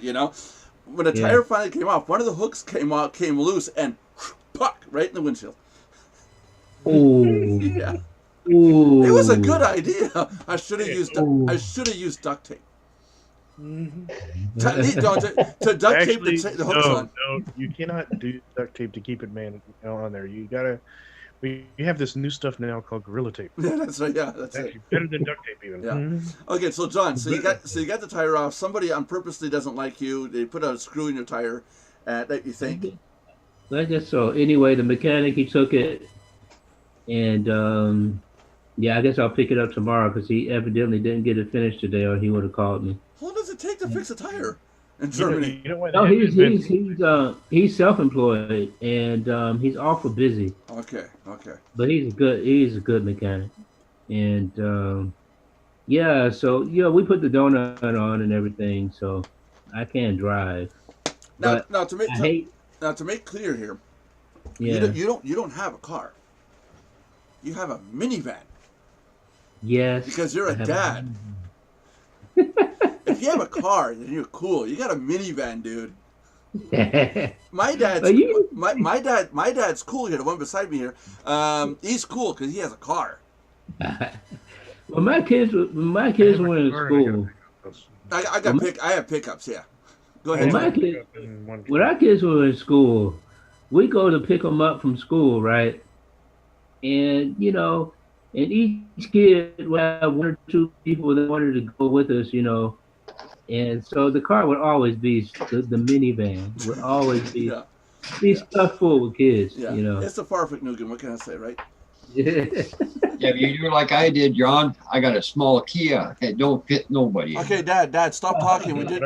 you know. When the Yeah. tire finally came off, one of the hooks came loose, and puck right in the windshield. Ooh, Yeah. ooh." It was a good idea. I should have used Ooh. duct tape. Mhm. To duct tape Actually, the hooks no, on. no, you cannot do duct tape to keep it on there. You gotta. We have this new stuff now called Gorilla Tape. Yeah, that's right. Yeah, that's It's it. actually better than duct tape even. Yeah. Mhm. Okay, so John, so you got the tire off. Somebody on purposely doesn't like you. They put a screw in your tire that you think. I guess so. Anyway, the mechanic he took it, and yeah, I guess I'll pick it up tomorrow because he evidently didn't get it finished today, or he would have called me. How long does it take to fix a tire in You know, Germany? you know why No, they haven't invented- he's self-employed, and he's awful busy, Okay. but he's a good mechanic, and yeah, so yeah, we put the donut on and everything, so I can drive. Now, But now to make I hate, to make clear here, yeah, you don't have a car. You have a minivan yes, because you're I a have dad. If you have a car, then you're cool. You got a minivan, dude. My dad's Are you- my dad's cool here. The one beside me here, he's cool because he has a car. When my kids were in school, I have pickups. Yeah, go ahead. Well, my John. kid- when our kids were in school, we go to pick them up from school, right? And you know, and each kid would have one or two people that wanted to go with us, you know. And so the car would always be the minivan would always be Yeah, stuffed full with kids, yeah. you know. It's the Farfignugan. What can I say, right? Yeah, but you do like I did, John. I got a small Kia. It don't fit nobody. Okay, Dad, stop talking. We did.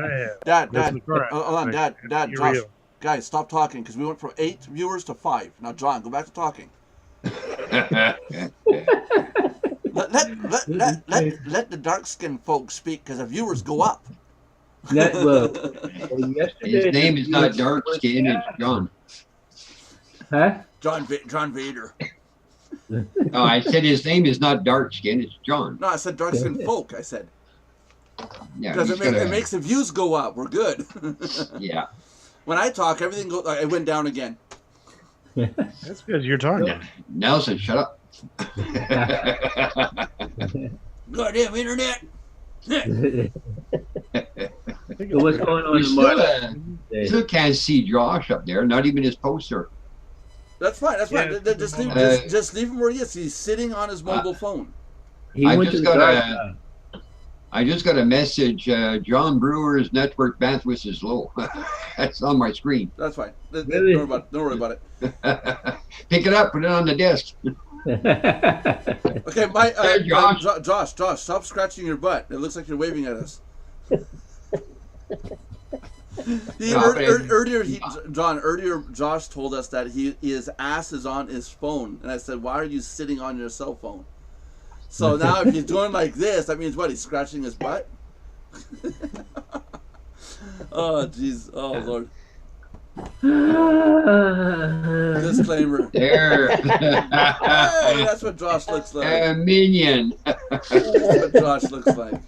Dad, That's the car. hold on, Dad, You're Josh, real. guys, stop talking because we went from 8 viewers to 5. Now, John, go back to talking. Let the dark skinned folks speak because the viewers go up. Yesterday, His name is not dark skin, it's John. Huh? John Vader. No, I said his name is not dark skin, it's John. No, I said dark skinned folk. I said Yeah, because he's got it a- makes the views go up. We're good. yeah. When I talk, everything goes. It went down again. That's because you're talking. Nelson, shut up. Goddamn internet. So what's going on We in still, Martin? still can't see Josh up there, not even his poster. That's fine. That's fine. Yeah. Just leave him where he is. He's sitting on his mobile phone. He I went just to the got dark a- side. I just got a message, John Brewer's network bandwidth is low. That's on my screen. That's fine. Really? Don't worry about it. Pick it up, put it on the desk. Okay, Hey, Josh. Josh, stop scratching your butt. It looks like you're waving at us. Earlier, Josh told us that his ass is on his phone, and I said, "Why are you sitting on your cell phone?" So now if he's doing like this, that means what? He's scratching his butt? Oh, jeez. Oh, Lord. Disclaimer. There. Hey, that's what Josh looks like. A minion. That's what Josh looks like.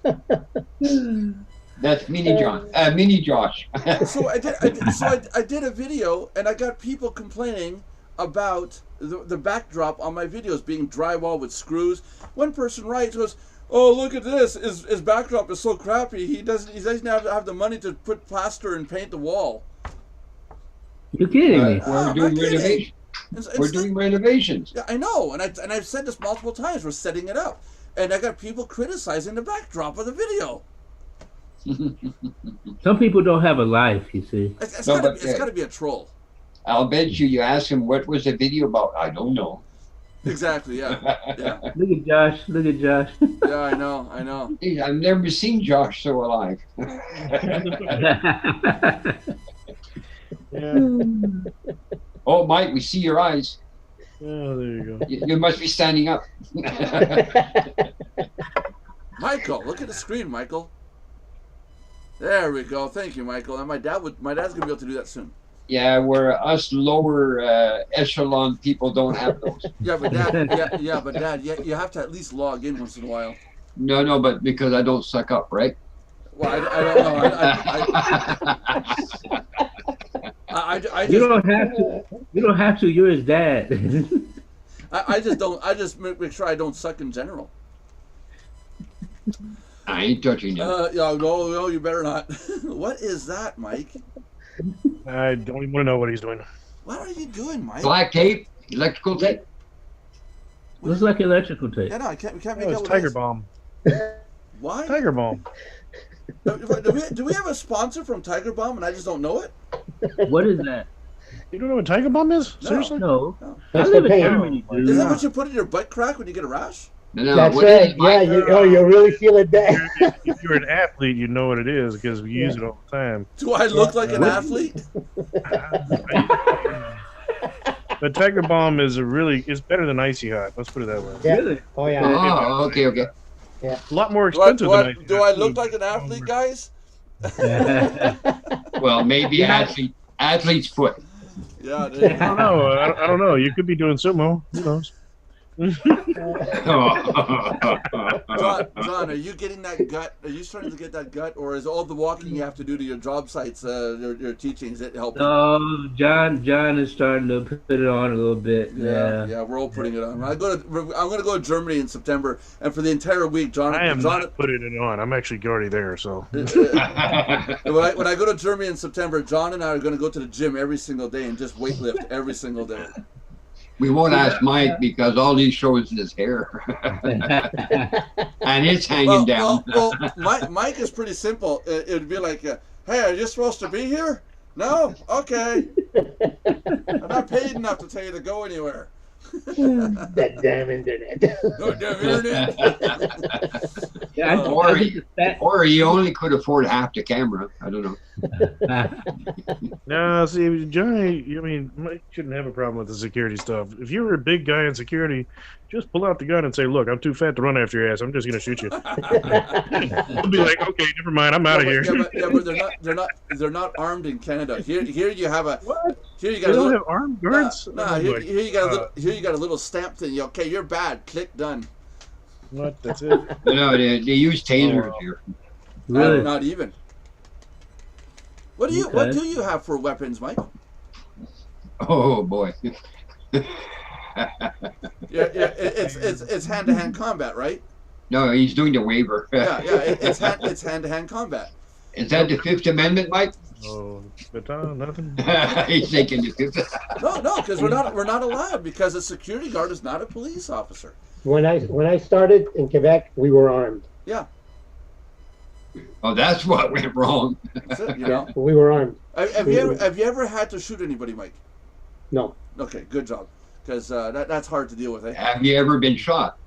That's Mini John. Mini Josh. So I did a video, and I got people complaining about the backdrop on my videos being drywall with screws. One person writes, goes, "Oh, look at this! His backdrop is so crappy. He doesn't have the money to put plaster and paint the wall." You're kidding me. We're doing renovations. We're doing renovations. Yeah, I know, and I've said this multiple times. We're setting it up, and I got people criticizing the backdrop of the video. Some people don't have a life, you see. It's No, got but, to be a troll. I'll bet you ask him what was the video about. I don't know. Exactly. Yeah. Yeah. Look at Josh. Look at Josh. Yeah. I know. Geez, I've never seen Josh so alive. Yeah. Oh, Mike, we see your eyes. Oh, there you go. You must be standing up. Michael, look at the screen, Michael. There we go. Thank you, Michael. And my dad's gonna be able to do that soon. Yeah, where us lower echelon people don't have those. Yeah, but Dad, you have to at least log in once in a while. No, but because I don't suck up, right? Well, I don't know. I just, You don't have to. You don't have to. You're his dad. I just don't. I just make sure I don't suck in general. I ain't touching you. Yeah, no, you better not. What is that, Mike? I don't even want to know what he's doing. What are you doing, Mike? Black tape, electrical tape. Looks like electrical tape. Yeah, no, we can't make Oh, out it's what it Tiger is. Bomb. Why? Tiger Bomb. Do we have a sponsor from Tiger Bomb and I just don't know it? What is that? You don't know what Tiger Bomb is? No. Seriously? No. No. I That's live the in pain. Germany, Oh, dude. Is that what you put in your butt crack when you get a rash? No, That's what right. is it, Mike? Yeah, you really feel it there. If you're an athlete, you know what it is because we use it all the time. Do I look like an athlete? But Tiger Bomb is it's better than Icy Hot. Let's put it that way. Yeah. Really? Oh yeah. Oh, okay. A lot more Do I, expensive do I, than Icy do Hot. I look like an athlete, guys? Well, maybe Yeah. athlete's foot. Yeah. I don't know. I don't know. You could be doing sumo. Who knows? John, are you getting that gut? Are you starting to get that gut, or is all the walking you have to do to your job sites, your teachings, it helping? No, John is starting to put it on a little bit. Yeah, we're all putting it on. I'm going to go to Germany in September, and for the entire week, John. I am not putting it on. I'm actually already there. So when I go to Germany in September, John and I are going to go to the gym every single day and just weightlift every single day. We won't ask Mike because all he shows is his hair. And it's hanging down. Well, Mike is pretty simple. It'd be like, hey, are you supposed to be here? No? Okay. I'm not paid enough to tell you to go anywhere. That damn internet. Oh, damn internet. Yeah, Or I think the fat. Or he only could afford half the camera. I don't know. no, see, Johnny. I mean, Mike shouldn't have a problem with the security stuff. If you were a big guy in security, just pull out the gun and say, "Look, I'm too fat to run after your ass. I'm just gonna shoot you." He'll be like, "Okay, never mind. I'm out of here." But they're not armed in Canada. Here you have a. What? Here you They got a don't little. have armed guards. Nah, Oh, here my you got a little. God. Here you got a little stamp thing. Okay, you're bad. Click done. What? That's it. No, they use tasers Oh. here. Really? Not even. What Okay. do you have for weapons, Mike? Oh boy. Yeah, it's hand-to-hand combat, right? No, he's doing the waiver. Yeah, it's hand-to-hand combat. Is that the Fifth Amendment, Mike? Oh, baton, nothing. He's taking the Fifth. No, because we're not allowed because a security guard is not a police officer. When I started in Quebec, we were armed. Oh, that's what went wrong. That's it, you know. We were armed. Have you ever had to shoot anybody, Mike? No, Okay, good job. Because that's hard to deal with, eh? Have you ever been shot?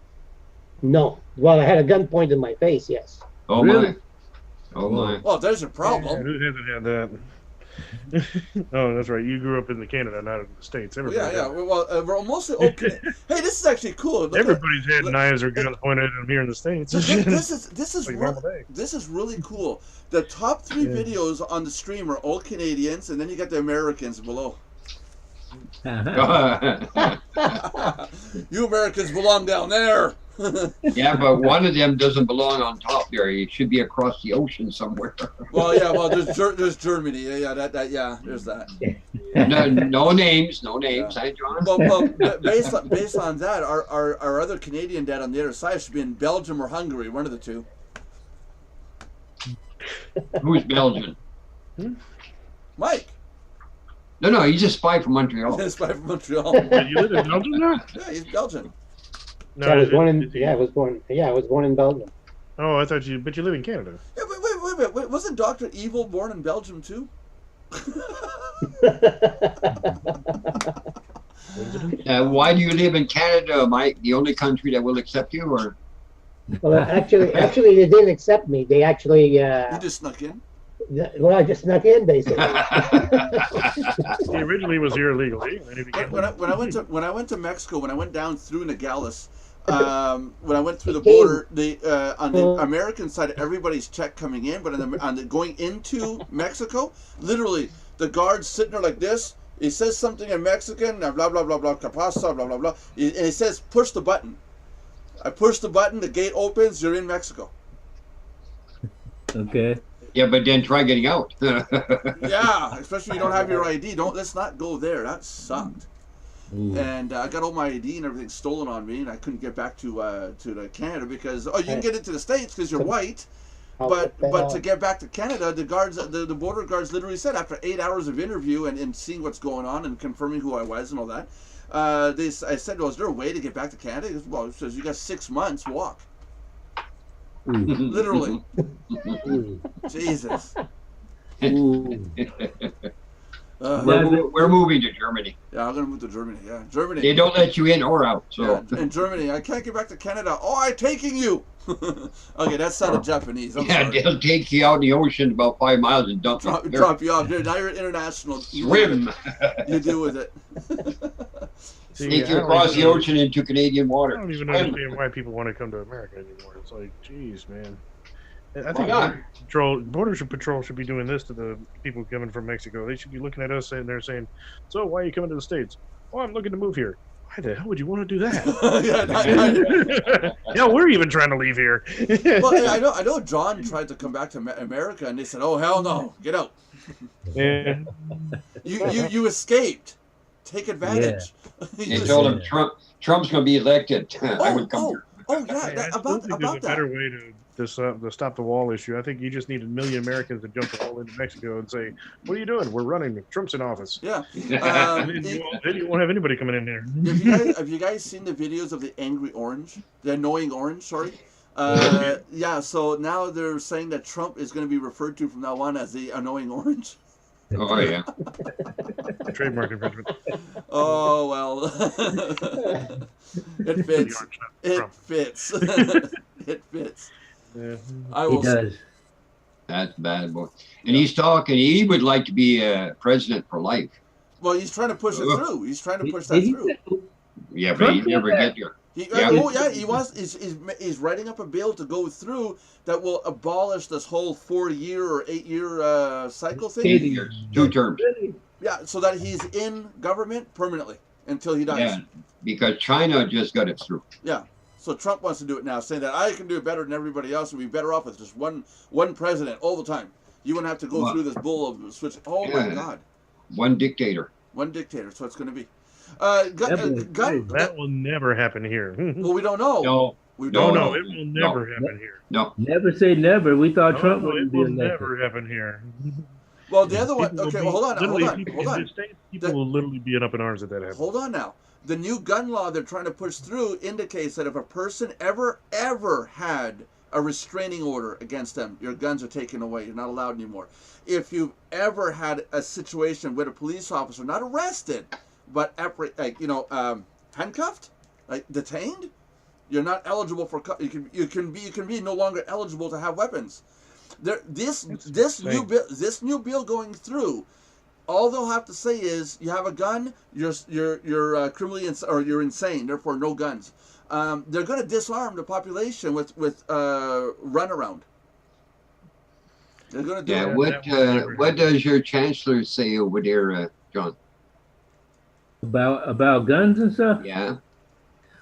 no. Well, I had a gun pointed in my face. Yes. Oh Really? my. Oh my. Well, there's a Yeah, problem. who hasn't had that? Oh, that's right. You grew up in the Canada, not in the States. Well, Everybody yeah. does. Well, we're mostly open. Hey, this is actually cool. Look at- Everybody's had look- knives or guns pointed at them here in the States. This is Like real- normal day. this is really cool. The top 3 Yeah. videos on the stream are all Canadians, and then you got the Americans below. You Americans belong down there. Yeah, but one of them doesn't belong on top there. It should be across the ocean somewhere. Well, yeah. Well, there's Germany. Yeah, yeah. There's that. No names, eh, John? Well, based on that, our other Canadian dad on the other side should be in Belgium or Hungary, one of the two. Who's Belgian? Mike, No, he's a spy from Montreal. this guy from Montreal. Did you live in Belgium now? Yeah, he's Belgian. No, I was is born it- in. is he- Yeah, I was born. Yeah, I was born in Belgium. Oh, I thought you. But you live in Canada. Yeah, wait. Wasn't Doctor Evil born in Belgium too? Why do you live in Canada, Mike? The only country that will accept you, or Well, actually, they didn't accept me. They actually. He just snuck in. Well, I just snuck in basically. He originally was here illegally, and then he became. When I went to Mexico, when I went down through Nogales, when I went through the border, on the American side, everybody's checked coming in, but on the going into Mexico, literally the guard's sitting there like this. He says something in Mexican, blah blah blah blah, capasa, blah blah blah, and he says push the button. I push the button, the gate opens, you're in Mexico. Okay. yeah, but then try getting out. Yeah, especially if you don't have your ID. Let's not go there. That sucked. Ooh. And I got all my ID and everything stolen on me, and I couldn't get back to Canada because you can get into the States because you're white, but to get back to Canada, the guards, the border guards, literally said after 8 hours of interview and seeing what's going on and confirming who I was and all that, I said, "Well, is there a way to get back to Canada?" He goes, "Well, it says you got 6 months. Walk." Ooh. Literally, Ooh. Jesus. Ooh. We're moving to Germany. Yeah, I'm gonna move to Germany. Yeah, Germany. They don't let you in or out. So Yeah, in Germany, I can't get back to Canada. Oh, I'm taking you. Okay, that sounded Japanese. I'm yeah, sorry. they'll take you out in the ocean about 5 miles and dump you. There. Drop you off. Dude, now you're international. Swim. You deal with it. See, Take I you don't across the even- ocean into Canadian I water. don't even Swim. understand why people want to come to America anymore. It's like, geez, man. I Why think not? Border Patrol should be doing this to the people coming from Mexico. They should be looking at us sitting there saying, "So why are you coming to the States?" "Oh, I'm looking to move here." Why the hell would you want to do that? Yeah, Yeah, we're even trying to leave here. well, I know. John tried to come back to America, and they said, "Oh hell no, get out! Yeah. You escaped. Take advantage." They told him Trump's going to be elected. I would come here. Oh yeah, I still think there's a better way to stop the wall issue. I think you just need 1 million Americans to jump the wall into Mexico and say, "What are you doing? We're running. Trump's in office." Yeah. Then you won't have anybody coming in here. Have you guys seen the videos of the angry orange, the annoying orange? Sorry. Yeah. So now they're saying that Trump is going to be referred to from now on as the annoying orange. Oh, yeah. Trademark infringement. Oh well. It fits. It Trump. fits. It fits. Yeah. I He will. Say, does. That's bad, boy. And he's talking, he would like to be president for life. well, he's trying to push it through. He's trying to push that Did he through. say- Yeah, but he Trump never said get there. He, Yeah. Oh yeah, he wants. He's writing up a bill to go through that will abolish this whole 4-year or 8-year cycle thing. 8 years, 2 terms. Yeah, so that he's in government permanently until he dies. Yeah, because China just got it through. Yeah. So Trump wants to do it now, saying that I can do it better than everybody else, and we'd be better off with just one president all the time. You wouldn't have to go Well, through this bull of switch. Oh my yeah. God, One dictator. one dictator. So it's going to be. That will never happen here. Well, we don't know. No, We No, don't no, know. it will never happen here. no. Never say never. We thought No, Trump no, it wouldn't be will elected. never happen here. Well, the other one. People will Okay, be- well, hold on, literally, people hold in on. this state, people The- will literally be up in arms if that happens. Hold on now. The new gun law they're trying to push through indicates that if a person ever had a restraining order against them, your guns are taken away. You're not allowed anymore. If you've ever had a situation with a police officer, not arrested, but handcuffed, like detained, you're not eligible for. You can be no longer eligible to have weapons. This new bill going through all they'll have to say is, you have a gun, you're criminally or you're insane, therefore no guns. They're going to disarm the population with runaround. They're going to do it. What does your chancellor say over there, John? About guns and stuff. Yeah.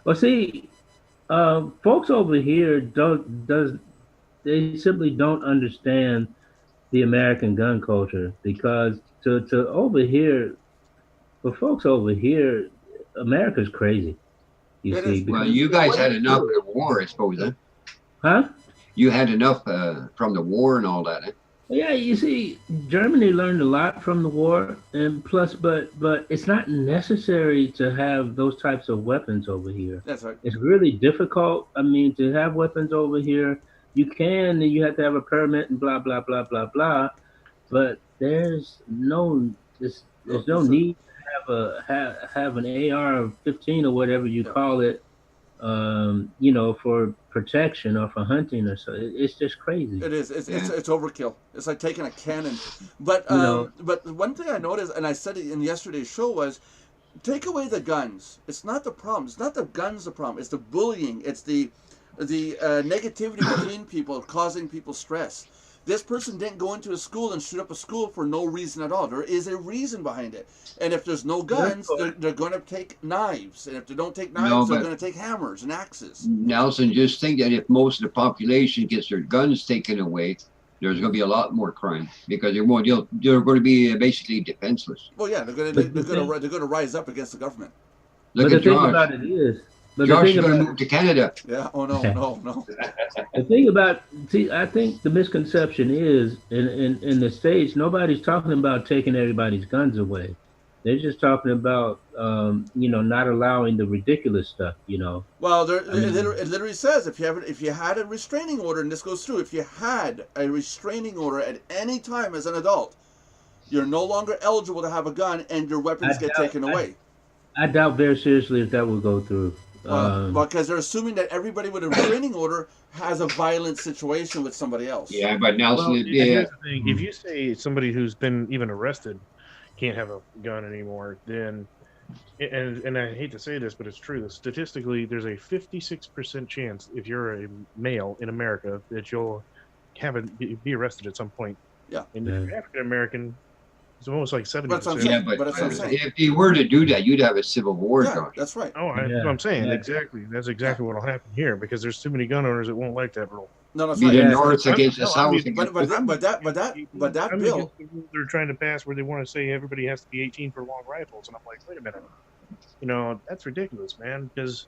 Well, see, folks over here they simply don't understand the American gun culture, because to over here, for folks over here, America's crazy. You see, well, you guys had enough of the war, I suppose, huh? Huh? You had enough from the war and all that. Eh? Yeah, you see, Germany learned a lot from the war, and plus, but it's not necessary to have those types of weapons over here. That's right. It's really difficult. I mean, to have weapons over here, you can, and you have to have a permit and blah blah blah blah blah. But there's no need to have an AR-15 or whatever you call it, for protection or for hunting or so. It's just crazy. It is. It's overkill. It's like taking a cannon. But but one thing I noticed, and I said it in yesterday's show, was take away the guns. It's not the problem. It's not the guns the problem. It's the bullying. It's the negativity between people, causing people stress. This person didn't go into a school and shoot up a school for no reason at all. There is a reason behind it. And if there's no guns, they're going to take knives. And if they don't take knives, they're going to take hammers and axes. Nelson, just think that if most of the population gets their guns taken away, there's going to be a lot more crime, because they're going to be basically defenseless. Well, yeah, they're going to rise up against the government. Look at Josh. About it is, Josh is going to move to Canada. Yeah. Oh no. The thing about, I think the misconception is in the States, nobody's talking about taking everybody's guns away. They're just talking about, not allowing the ridiculous stuff, Well, it literally says if you had a restraining order, and this goes through, if you had a restraining order at any time as an adult, you're no longer eligible to have a gun, and your weapons get taken away. I doubt very seriously if that will go through. Because they're assuming that everybody with a restraining order has a violent situation with somebody else. Yeah, but Nelson, here's the thing. If you say somebody who's been even arrested can't have a gun anymore, then, and I hate to say this, but it's true, that statistically there's a 56% chance, if you're a male in America, that you'll be arrested at some point. Yeah. And if you're African American, it's almost like 70%. Yeah, but if you were to do that, you'd have a civil war. Yeah, that's right. That's what I'm saying. Yeah. Exactly. That's exactly what will happen here, because there's too many gun owners that won't like that rule. No, that's right. The North against the South. But that bill, they're trying to pass where they want to say everybody has to be 18 for long rifles, and I'm like, wait a minute, that's ridiculous, man. Because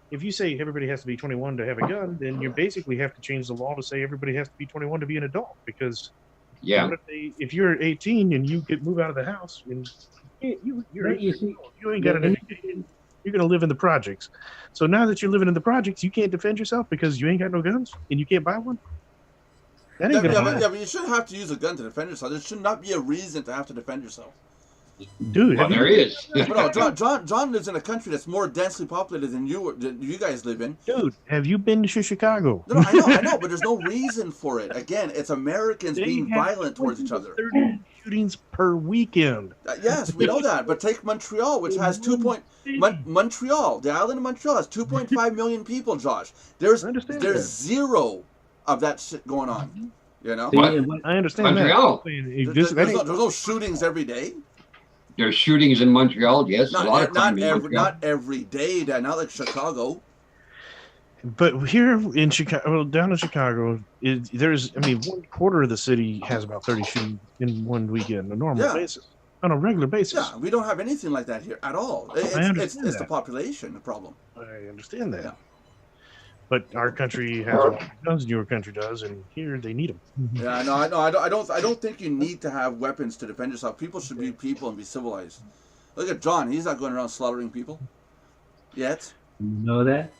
if you say everybody has to be 21 to have a gun, then you basically have to change the law to say everybody has to be 21 to be an adult. Because if you're 18 and you could move out of the house, and you ain't got an education, you're going to live in the projects. So now that you're living in the projects, you can't defend yourself because you ain't got no guns and you can't buy one. That ain't gonna happen. Yeah, but you shouldn't have to use a gun to defend yourself. There should not be a reason to have to defend yourself. Dude, there is. No, John lives in a country that's more densely populated than you guys live in. Dude, have you been to Chicago? No, I know, but there's no reason for it. Again, it's Americans being violent towards each other. 30 shootings per weekend. Yes, we know that. But take Montreal, which has Montreal, the island of Montreal has 2.5 million people, Josh. There's zero of that shit going on. You know? What? I understand Montreal. That. There's no shootings every day. There's shootings in Montreal, yes. Not every day, not like Chicago. But here in Chicago, down in Chicago, there's 1/4 of the city has about 30 shootings in one weekend, on a regular basis. Yeah, we don't have anything like that here at all. It's the population, the problem. I understand that. Yeah. But our country has more guns than your country does, and here they need them. Yeah, no, I don't think you need to have weapons to defend yourself. People should be people and be civilized. Look at John; he's not going around slaughtering people yet. You know that?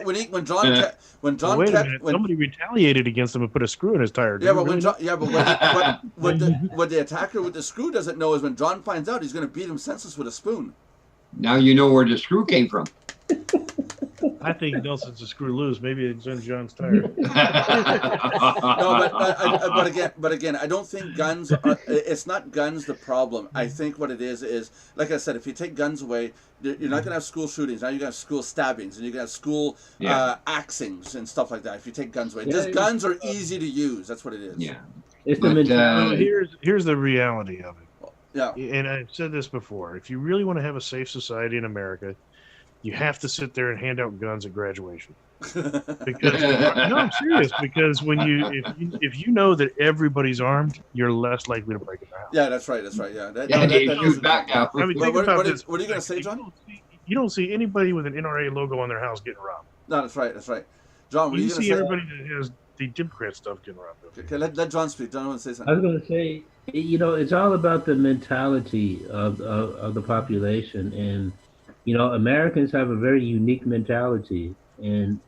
When John wait a minute, somebody retaliated against him and put a screw in his tire. Yeah, but what the attacker with the screw doesn't know is when John finds out, he's going to beat him senseless with a spoon. Now you know where the screw came from. I think Nelson's a screw loose. Maybe it's in John's tire. No, but again, I don't think guns are. It's not guns the problem. I think what it is like I said, if you take guns away, you're not gonna have school shootings. Now you're gonna have school stabbings, and you're gonna have school axings and stuff like that. If you take guns away, just guns are easy to use. That's what it is. Yeah. It's the But, mentality. Here's the reality of it. Yeah. And I've said this before. If you really want to have a safe society in America, you have to sit there and hand out guns at graduation. Because no, I'm serious. Because if you know that everybody's armed, you're less likely to break in the house. Yeah, that's right. That's right. Yeah. They shoot back now. I mean, What- think what- about what this. is- what are you gonna say, John? You don't see anybody with an NRA logo on their house getting robbed. No, that's right. That's right. John, what are You you gonna see say? everybody that has the Democrat stuff getting robbed. Okay, let John speak. John wants to say I something. was going to say, it's all about the mentality of the population, and Americans have a very unique mentality, and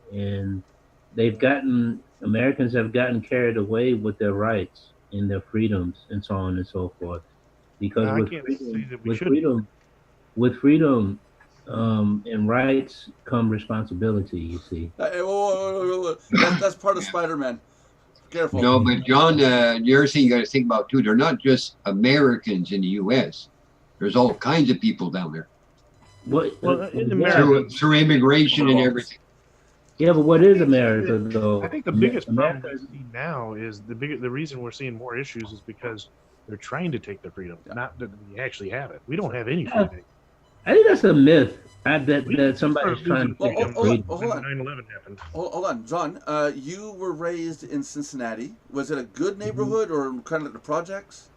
Americans have gotten carried away with their rights and their freedoms and so on and so forth, because I with can't say that we with shouldn't. freedom and rights come responsibility. You see. Whoa. That's part of Spider-Man. Careful. No, but John, the other thing you got to think about too, they're not just Americans in the U.S. There's all kinds of people down there Well, in America, through immigration and everything. Yeah, but what is America though? I think the biggest problem America- we see now is the reason we're seeing more issues is because they're trying to take the freedom, not that we actually have it. We don't have any freedom. I think that's a myth. I bet that somebody's started trying to losing take freedom. freedom. Hold on. 9/11 happened. Hold on, John. You were raised in Cincinnati. Was it a good neighborhood or kind of the projects?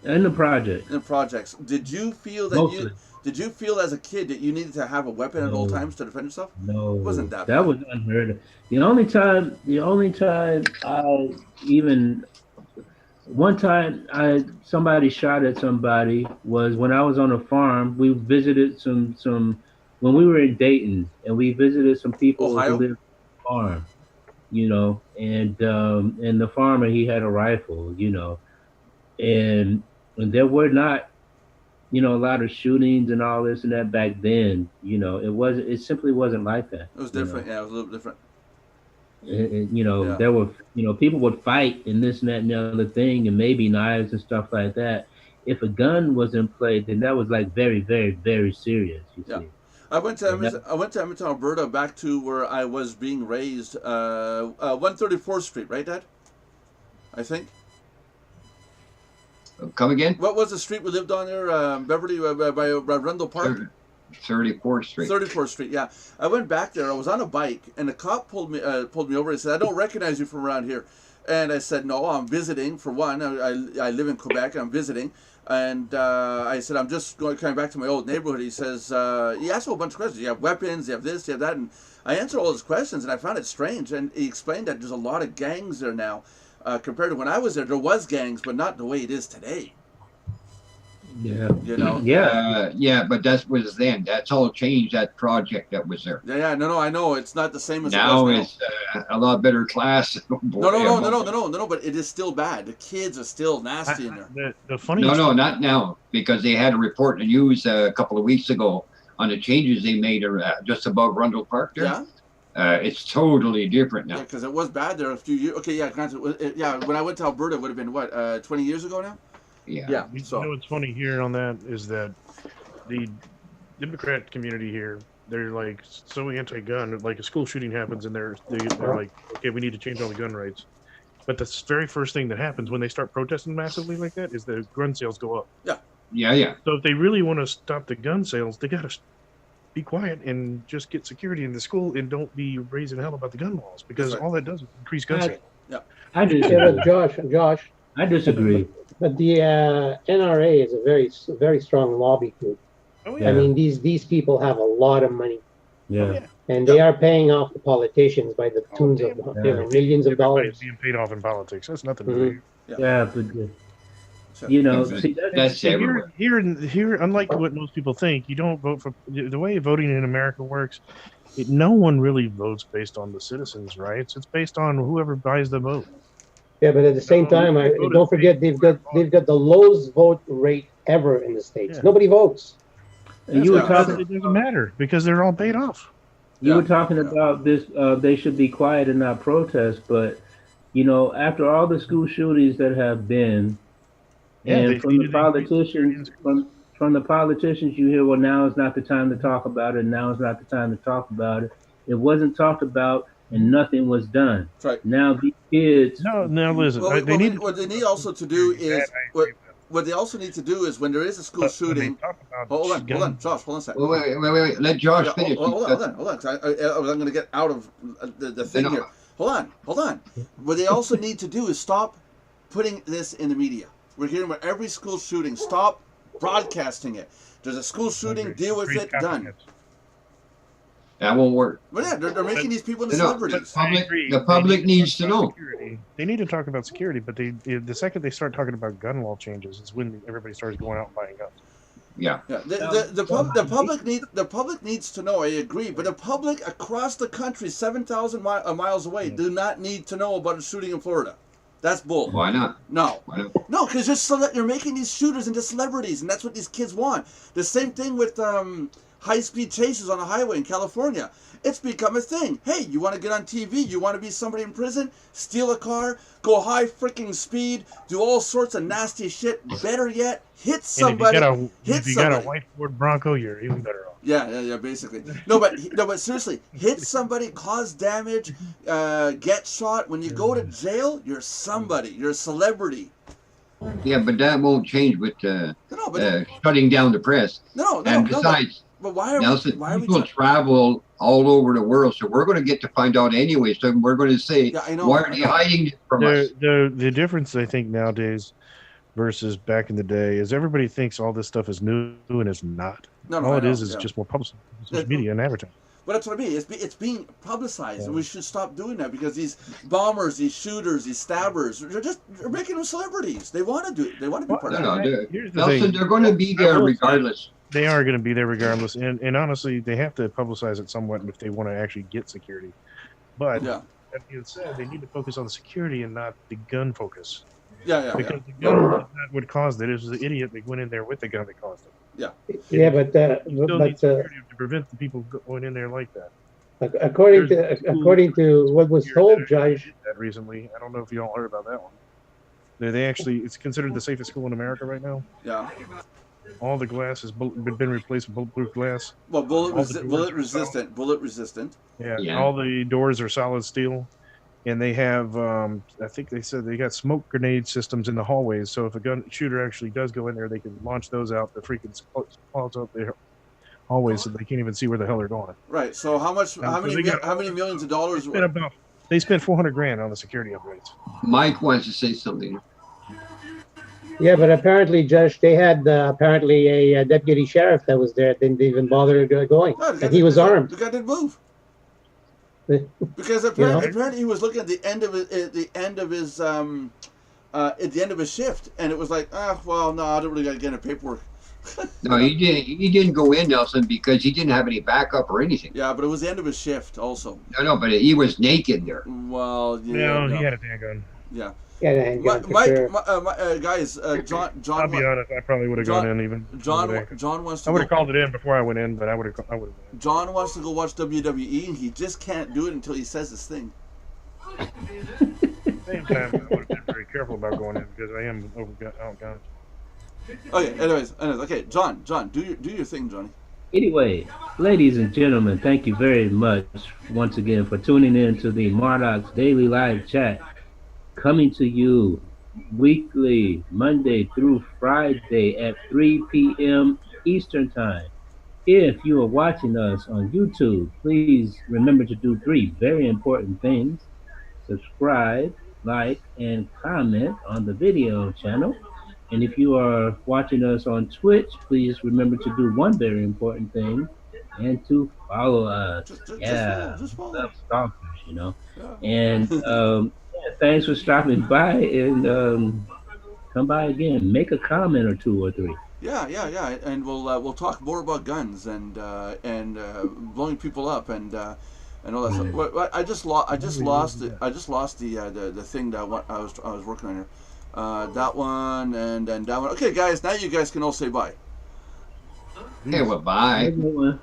In the project. In the projects. Did you feel that Mostly. Did you feel as a kid that you needed to have a weapon at all No. times to defend yourself? No, Wasn't that bad. was unheard of. The only time I even one time somebody shot at somebody was when I was on a farm. We visited some when we were in Dayton, and we visited some people Ohio? who lived on the farm, and the farmer, he had a rifle, and there were not a lot of shootings and all this and that back then. It simply wasn't like that. It was different. Yeah, it was a little different. Yeah. There were, people would fight and this and that and the other thing, and maybe knives and stuff like that. If a gun was in play, then that was like very, very, very serious. You Yeah. see. I went to Edmonton, Alberta, back to where I was being raised. 134th Street, right, Dad? I think. Come again? What was the street we lived on there? Beverly, by Rundle Park. 34th Street. 34th Streat, yeah. I went back there. I was on a bike, and the cop pulled me over and said, "I don't recognize you from around here." And I said, "No, I'm visiting. For one, I live in Quebec. I'm visiting." And I said, "I'm just coming back to my old neighborhood." He says, he asked a whole bunch of questions. You have weapons. You have this. You have that. And I answered all his questions, and I found it strange. And he explained that there's a lot of gangs there now, compared to when I was there. There was gangs, but not the way it is today. Yeah. Yeah. Yeah, but that was then. That's all changed. That project that was there. Yeah. No, I know it's not the same as Now it was it's a lot better class. No, but it is still bad. The kids are still nasty in there. The funny No, not now, because they had a report in the news a couple of weeks ago on the changes they made just above Rundle Park there. Yeah. It's totally different Yeah, now. because it was bad there a few years. Okay, yeah, granted, when I went to Alberta, it would have been what, 20 years ago now? Yeah. You So know what's funny here on that is that the Democrat community here, they're like so anti-gun. Like a school shooting happens, and they're like, okay, we need to change all the gun rights. But the very first thing that happens when they start protesting massively like that is the gun sales go up. Yeah. So if they really want to stop the gun sales, they got to be quiet and just get security in the school and don't be raising hell about the gun laws, because That's right. all that does is increase gun sales. I disagree. Yeah, but Josh, I disagree. but the NRA is a very strong lobby group. Oh I mean, these people have a lot of money, Yeah. and they are paying off the politicians by the tunes of damn. millions of Everybody's dollars. being paid off in politics. That's nothing Mhm. to do. Yeah, but So- see, That's So everywhere. here, unlike what most people think, you don't vote for the way voting in America works. No one really votes based on the citizens' rights. It's based on whoever buys the vote. Yeah, but at the same No, time, they voted don't forget they've got the lowest vote rate ever in the states. Yeah. Nobody votes. you were Yeah. talking. It doesn't matter because they're all paid off. You Yeah, were talking yeah. about this. They should be quiet and not protest, but you know, after all the school shootings that have been, Yeah, and they from the needed to increase security in politicians, schools. from the politicians, you hear, well, now is not the time to talk about it. Now is not the time to talk about it. It wasn't talked about, and nothing was done. That's right. Now these kids, No, no, listen. Well, They need to what talk they need about school also to do security. That is I what agree with. what they also need to do is when there is a school But when they shooting. talk about Hold on, gun, Josh. Hold on a second. Well, wait. Let Josh Yeah, finish. hold on, hold on. 'Cause I'm going to get out of the thing No, no. here. Hold on. What they also need to do is stop putting this in the media. We're hearing about every school shooting. Stop broadcasting it. There's a school shooting. Deal with it. Done. That won't work. But yeah, they're making these people into No, celebrities. the public needs to know. Security. They need to talk about security, but the second they start talking about gun law changes is when everybody starts going out and buying guns. Yeah. Yeah, the public needs to know. I agree, but the public across the country, 7,000 miles away, do not need to know about a shooting in Florida. That's bull. Why not? No, Why not? no, because you're making these shooters into celebrities, and that's what these kids want. The same thing with high-speed chases on the highway in California. It's become a thing. Hey, you want to get on TV? You want to be somebody in prison? Steal a car, go high freaking speed, do all sorts of nasty shit. Better yet, hit somebody. And hit if you got a somebody. white Ford Bronco, you're even better off. Yeah, basically. No, but seriously, hit somebody, cause damage, get shot. When you go to jail, you're somebody. You're a celebrity. Yeah, but that won't change with No, but shutting down the press. no. And But besides, why are Nelson, why are we? people travel all over the world, so we're going to get to find out anyway. So we're going to say, Yeah, I know. why are they hiding it from us? The difference I think nowadays versus back in the day is everybody thinks all this stuff is new and it's not. No, All I it know, is yeah. just more public Yeah, social media and advertising. But that's what I mean. It's being publicized, and we should stop doing that because these bombers, these shooters, these stabbers, they're making them celebrities. They want to do it. They want to be part No, of no, it. they're- Here's the Nelson, thing. they're going to be I there will say- regardless. They are going to be there regardless, and honestly, they have to publicize it somewhat if they want to actually get security. But Yeah, that being said, they need to focus on the security and not the gun focus. yeah. Because the gun is not what caused it. It was the idiot that went in there with the gun that caused it. Yeah, but You still need security to prevent the people going in there like that. according There's to according to what was Here told, that Judge, did that recently. I don't know if you all heard about that one. They actually, it's considered the safest school in America right now. Yeah. All the glass has been replaced with bulletproof glass. Well, bullet All the doors are resistant. Bullet resistant. Yeah, Yeah. all the doors are solid steel, and they have. I think they said they got smoke grenade systems in the hallways. So if a gun shooter actually does go in there, they can launch those out the freaking clouds out there hallways, so they can't even see where the hell they're going. Right. So how much? How so many? they got- How many millions of dollars? They spent $400,000 on the security upgrades. Mike wants to say something. yeah, but apparently, Judge, they had apparently a deputy sheriff that was there. Didn't even bother going, No, the guy and he was didn't- armed. The guy didn't move. Yeah. Because apparently he was looking at the end of his at the end of his shift, and it was like, well, no, I don't really got to get into paperwork. No, he didn't. He didn't go in, Nelson, because he didn't have any backup or anything. Yeah, but it was the end of his shift also. No, but he was naked there. Well, yeah, No, no. he had a handgun. Yeah. Yeah, and Mike, for sure. guys, John, I'll be honest, I probably would have gone in even. John over there. John wants to I would have go, called it in before I went in, but I would have. John wants to go watch WWE, and he just can't do it until he says this thing. At the same time, I would have been very careful about going in because I am outgunned. Okay. Anyways, okay, John, do your thing, Johnny. Anyway, ladies and gentlemen, thank you very much once again for tuning in to the Mardox Daily Live Chat, coming to you weekly, Monday through Friday at 3 p.m. Eastern Time. If you are watching us on YouTube, please remember to do 3 very important things. Subscribe, like, and comment on the video channel. And if you are watching us on Twitch, please remember to do 1 very important thing, and to follow us. Just follow. Love stalkers, you know. Yeah. And thanks for stopping by, and come by again. Make a comment or 2 or 3. Yeah, and we'll talk more about guns and blowing people up and all that stuff. Well, I just lost the thing that I was working on here. That one and then that one. Okay, guys, now you guys can all say bye. Okay, well, bye. Everyone.